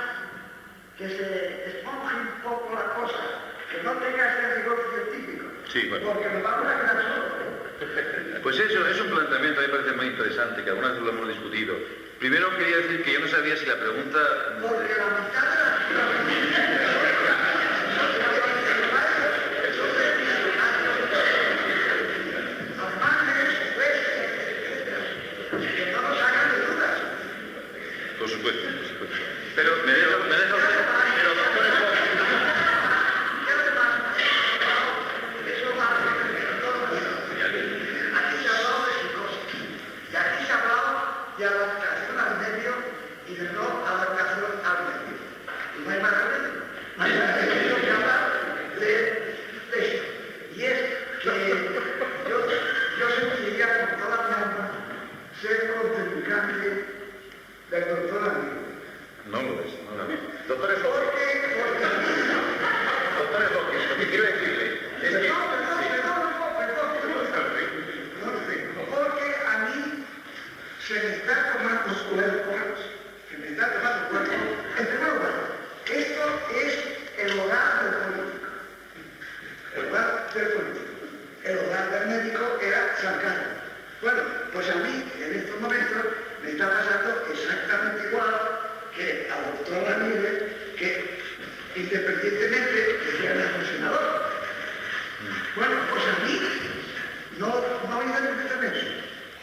Speaker 11: que se esponje un poco la cosa, que no tenga ese rigor científico.
Speaker 2: Sí, bueno.
Speaker 11: Porque nos vamos a quedar solos.
Speaker 2: Pues eso es un planteamiento que me parece muy interesante, que alguna vez lo hemos discutido. Primero quería decir que yo no sabía si la pregunta...
Speaker 11: Porque la mitad de las...
Speaker 2: Por supuesto. Pero me deja usted... Pero doctor
Speaker 11: Aquí se ha hablado de psicosis. Y aquí se ha hablado de adaptación al medio y de no adaptación al medio. Y no hay más remedio.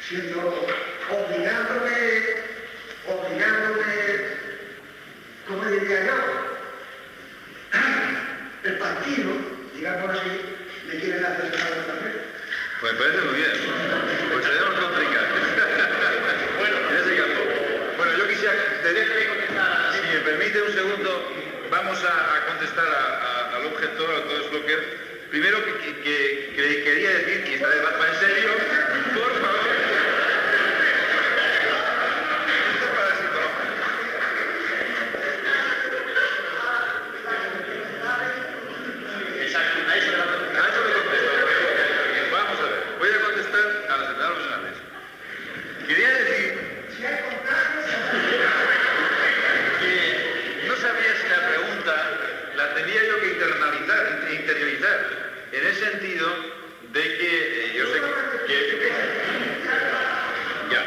Speaker 11: obligándome, ¿cómo diría yo? El partido, digamos así, me quieren hacer nada también.
Speaker 2: Pues me parece muy bien. Pues tenemos complicados. En ese campo. Bueno, yo quisiera, si me permite un segundo, vamos a contestar al objetor, al doctor Sloker. Primero que quería decir, y esta vez va en serio, por favor. Quería decir que no sabía si la pregunta la tenía yo que interiorizar, en el sentido de que yo sé que ya,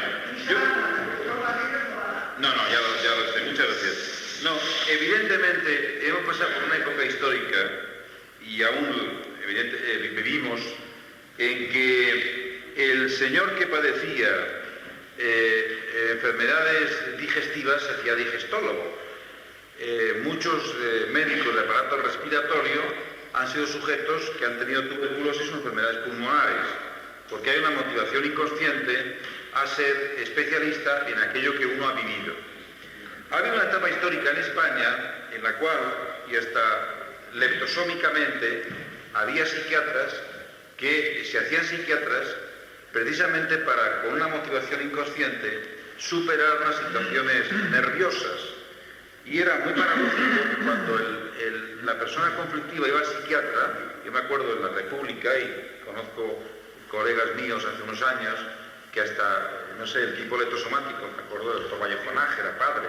Speaker 2: ya lo sé, muchas gracias. No, evidentemente hemos pasado por una época histórica y aún vivimos en que el señor que padecía enfermedades digestivas se hacía digestólogo. Muchos médicos de aparato respiratorio han sido sujetos que han tenido tuberculosis o enfermedades pulmonares, porque hay una motivación inconsciente a ser especialista en aquello que uno ha vivido. Ha habido una etapa histórica en España en la cual, y hasta leptosómicamente, había psiquiatras que se hacían psiquiatras precisamente para, con una motivación inconsciente, superar unas situaciones nerviosas. Y era muy paradójico que cuando la persona conflictiva iba al psiquiatra, yo me acuerdo en la República, y conozco colegas míos hace unos años, que hasta, no sé, el tipo letosomático, me acuerdo del doctor Vallejonaje, era padre,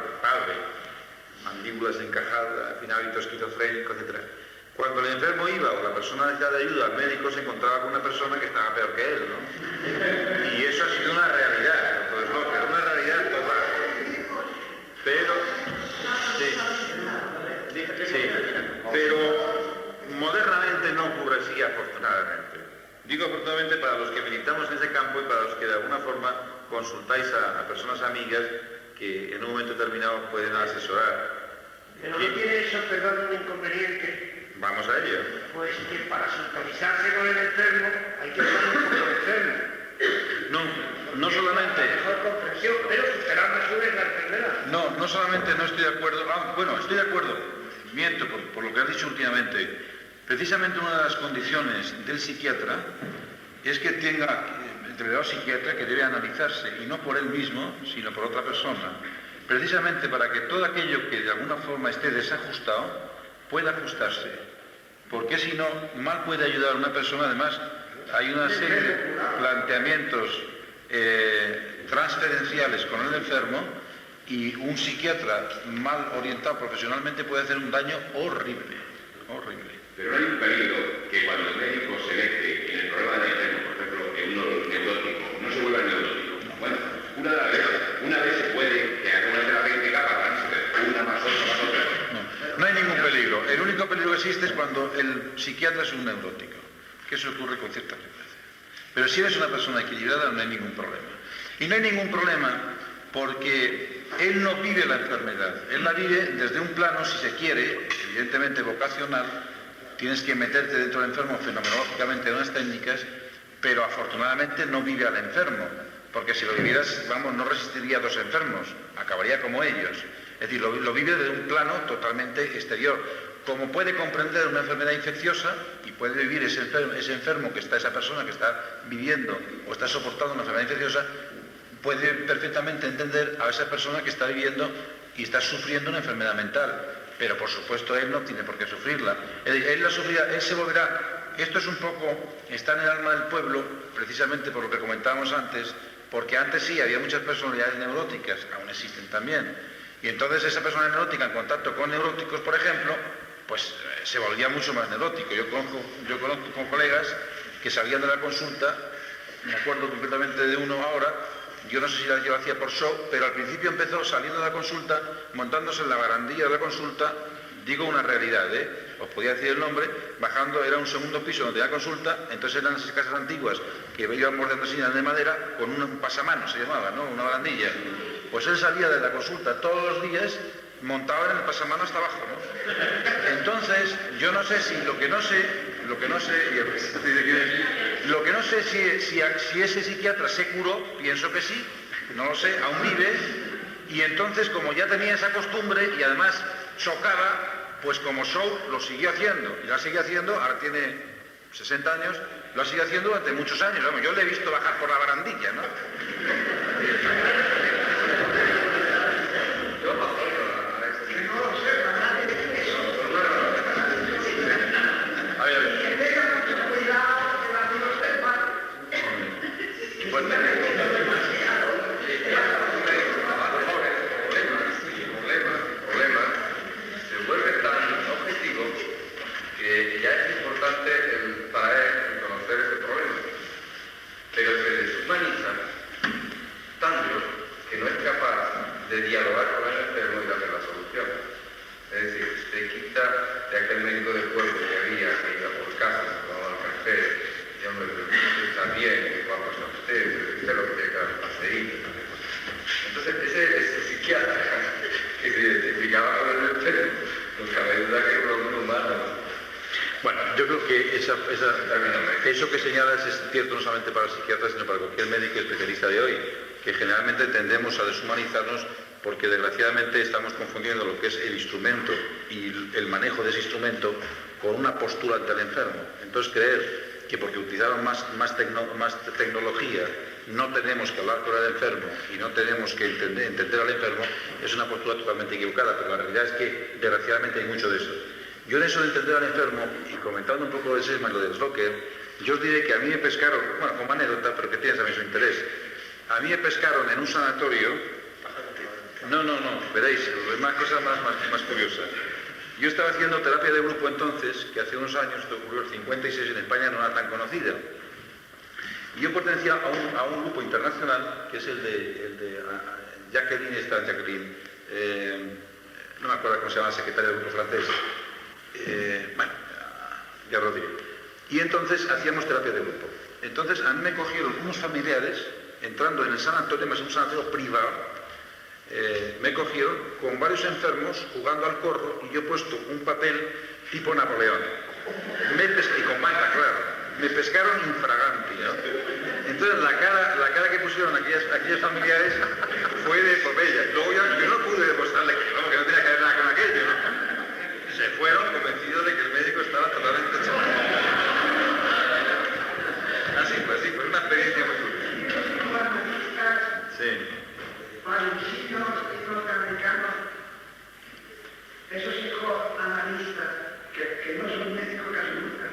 Speaker 2: mandíbulas encajadas, fin hábito esquizofrénico, etc. Cuando el enfermo iba o la persona necesitaba de ayuda, el médico se encontraba con una persona que estaba peor que él, ¿no? Y eso ha sido una realidad, doctor Sloker, una realidad total. Pero, pero modernamente no ocurre así, afortunadamente. Digo afortunadamente para los que militamos en ese campo y para los que de alguna forma consultáis a personas amigas que en un momento determinado pueden asesorar.
Speaker 10: Pero no tiene eso, perdón, un inconveniente.
Speaker 2: Vamos a ello.
Speaker 10: Pues que para sintonizarse con el enfermo hay que hablar con el enfermo.
Speaker 2: No solamente.
Speaker 10: Mejor comprensión, pero superar a su vez la enfermedad.
Speaker 2: No solamente no estoy de acuerdo. Bueno, estoy de acuerdo. Miento por lo que has dicho últimamente. Precisamente una de las condiciones del psiquiatra es que tenga el determinado psiquiatra que debe analizarse, y no por él mismo, sino por otra persona. Precisamente para que todo aquello que de alguna forma esté desajustado pueda ajustarse, porque si no, mal puede ayudar a una persona. Además, hay una serie de planteamientos transferenciales con el enfermo, y un psiquiatra mal orientado profesionalmente puede hacer un daño horrible, horrible.
Speaker 13: Pero no hay un peligro que cuando el médico se mete en el problema del enfermo, por ejemplo, en uno neurótico, no se vuelva neurótico. Bueno, una vez se puede que haga una terapéutica para una más otra.
Speaker 2: No hay ningún peligro. El único peligro que existe es cuando el psiquiatra es un neurótico, que eso ocurre con cierta frecuencia. Pero si eres una persona equilibrada no hay ningún problema. Y no hay ningún problema porque él no vive la enfermedad, él la vive desde un plano, si se quiere, evidentemente vocacional. Tienes que meterte dentro del enfermo fenomenológicamente en unas técnicas, pero afortunadamente no vive al enfermo, porque si lo vivieras, no resistiría a dos enfermos, acabaría como ellos. Es decir, lo vive desde un plano totalmente exterior. Como puede comprender una enfermedad infecciosa y puede vivir ese enfermo que está, esa persona que está viviendo o está soportando una enfermedad infecciosa, puede perfectamente entender a esa persona que está viviendo y está sufriendo una enfermedad mental. Pero por supuesto él no tiene por qué sufrirla. Él la sufrirá, él se volverá. Esto es un poco, está en el alma del pueblo, precisamente por lo que comentábamos antes, porque antes sí había muchas personalidades neuróticas, aún existen también. Y entonces esa persona neurótica en contacto con neuróticos, por ejemplo, pues se volvía mucho más neurótico. Yo conozco con colegas que salían de la consulta, me acuerdo concretamente de uno ahora. Yo no sé si lo hacía por show, pero al principio empezó saliendo de la consulta, montándose en la barandilla de la consulta, digo una realidad,
Speaker 3: os podía decir el nombre, bajando era un segundo piso donde tenía consulta, entonces eran esas casas antiguas que iban bordeando sillas de madera con un pasamanos, se llamaba, ¿no? Una barandilla. Pues él salía de la consulta todos los días montado en el pasamanos hasta abajo, ¿no? Entonces, yo no sé si lo que no sé si ese psiquiatra se curó, pienso que sí, no lo sé, aún vive, y entonces como ya tenía esa costumbre y además chocaba, pues como show lo siguió haciendo, y la sigue haciendo, ahora tiene 60 años, lo ha seguido haciendo durante muchos años, vamos, yo le he visto bajar por la barandilla, ¿no? Eso que señalas es cierto no solamente para el psiquiatra, sino para cualquier médico especialista de hoy, que generalmente tendemos a deshumanizarnos porque desgraciadamente estamos confundiendo lo que es el instrumento y el manejo de ese instrumento con una postura ante el enfermo. Entonces creer que porque utilizaron más tecnología no tenemos que hablar con el enfermo y no tenemos que entender al enfermo es una postura totalmente equivocada, pero la realidad es que desgraciadamente hay mucho de eso. Yo en eso de entender al enfermo, y comentando un poco de Sesma y lo de Slocker, yo os diré que a mí me pescaron, bueno, como anécdota, pero que tiene también su interés, a mí me pescaron en un sanatorio, no, veréis, es más cosa más curiosa. Yo estaba haciendo terapia de grupo entonces, que hace unos años, esto ocurrió el 56, en España no era tan conocida. Y yo pertenecía a un grupo internacional, que es el de Jacqueline, no me acuerdo cómo se llama la secretaria del grupo francés, ya lo diré. Y entonces hacíamos terapia de grupo. Entonces a mí me cogieron unos familiares, entrando en el sanatorio, más un sanatorio privado, me cogieron con varios enfermos jugando al corro y yo he puesto un papel tipo Napoleón. Y con manta, claro. Me pescaron infraganti, ¿no? Entonces la cara que pusieron aquellos familiares fue de epopeya. Luego yo no pude demostrarle que no tenía que ver nada con aquello, ¿no? Se fueron convencidos de que el médico estaba totalmente chocado. Así fue una experiencia muy curiosa. Sí.
Speaker 11: Para los hijos norteamericanos, esos hijos analistas que no son médicos casi nunca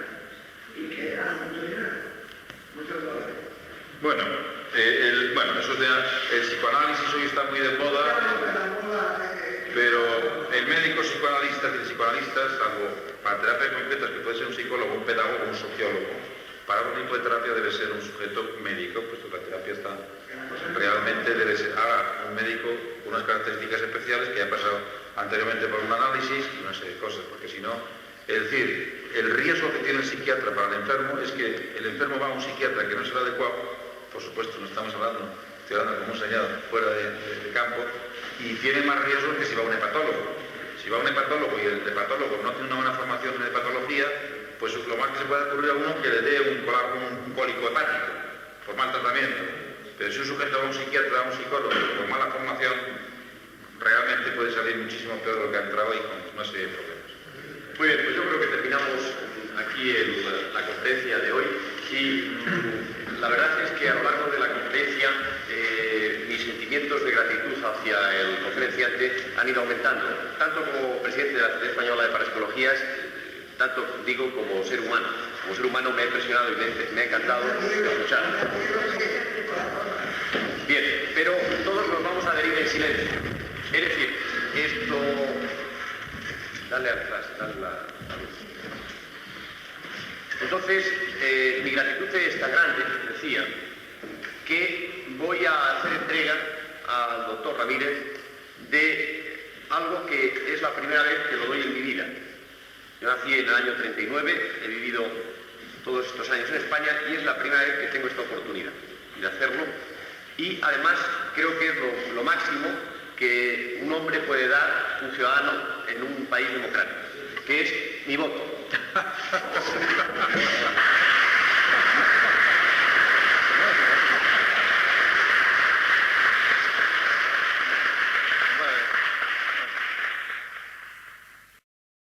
Speaker 11: y que ganan mucho dinero, muchos dólares.
Speaker 3: Bueno, eso el psicoanálisis hoy está muy de moda, pero el médico psicoanalista, el psicoanalista, salvo para terapias concretas que puede ser un psicólogo, un pedagogo, un sociólogo, para un tipo de terapia debe ser un sujeto médico, puesto que la terapia está realmente debe ser un médico con unas características especiales que haya pasado anteriormente por un análisis y una serie de cosas, porque si no, es decir, el riesgo que tiene el psiquiatra para el enfermo es que el enfermo va a un psiquiatra que no es el adecuado, por supuesto, no estamos hablando, estoy hablando como un señor fuera de campo, y tiene más riesgo que si va a un hepatólogo. Si va a un hepatólogo y el hepatólogo no tiene una buena formación en hepatología, pues lo más que se puede ocurrir a uno que le dé un cólico hepático por mal tratamiento. Pero si un sujeto va a un psiquiatra, a un psicólogo con mala formación, realmente puede salir muchísimo peor de lo que ha entrado y con una serie de problemas.
Speaker 6: Muy bien, pues yo creo que terminamos aquí la conferencia de hoy y la verdad es que a lo largo de la conferencia mis sentimientos de gratitud hacia el conferenciante han ido aumentando, tanto como presidente de la Sociedad Española de Parapsicologías, tanto digo como ser humano. Como ser humano me ha impresionado y me ha encantado escuchar. Bien, pero todos nos vamos a adherir en silencio. Es decir, esto... Dale al flash, dale la luz. Entonces, mi gratitud es tan grande, decía, que voy a hacer entrega al doctor Ramírez de algo que es la primera vez que lo doy en mi vida.
Speaker 1: Yo nací en el año 39, he vivido todos estos años en España y es la primera vez que tengo esta oportunidad de hacerlo. Y además creo que es lo máximo que un hombre puede dar, un ciudadano, en un país democrático, que es mi voto.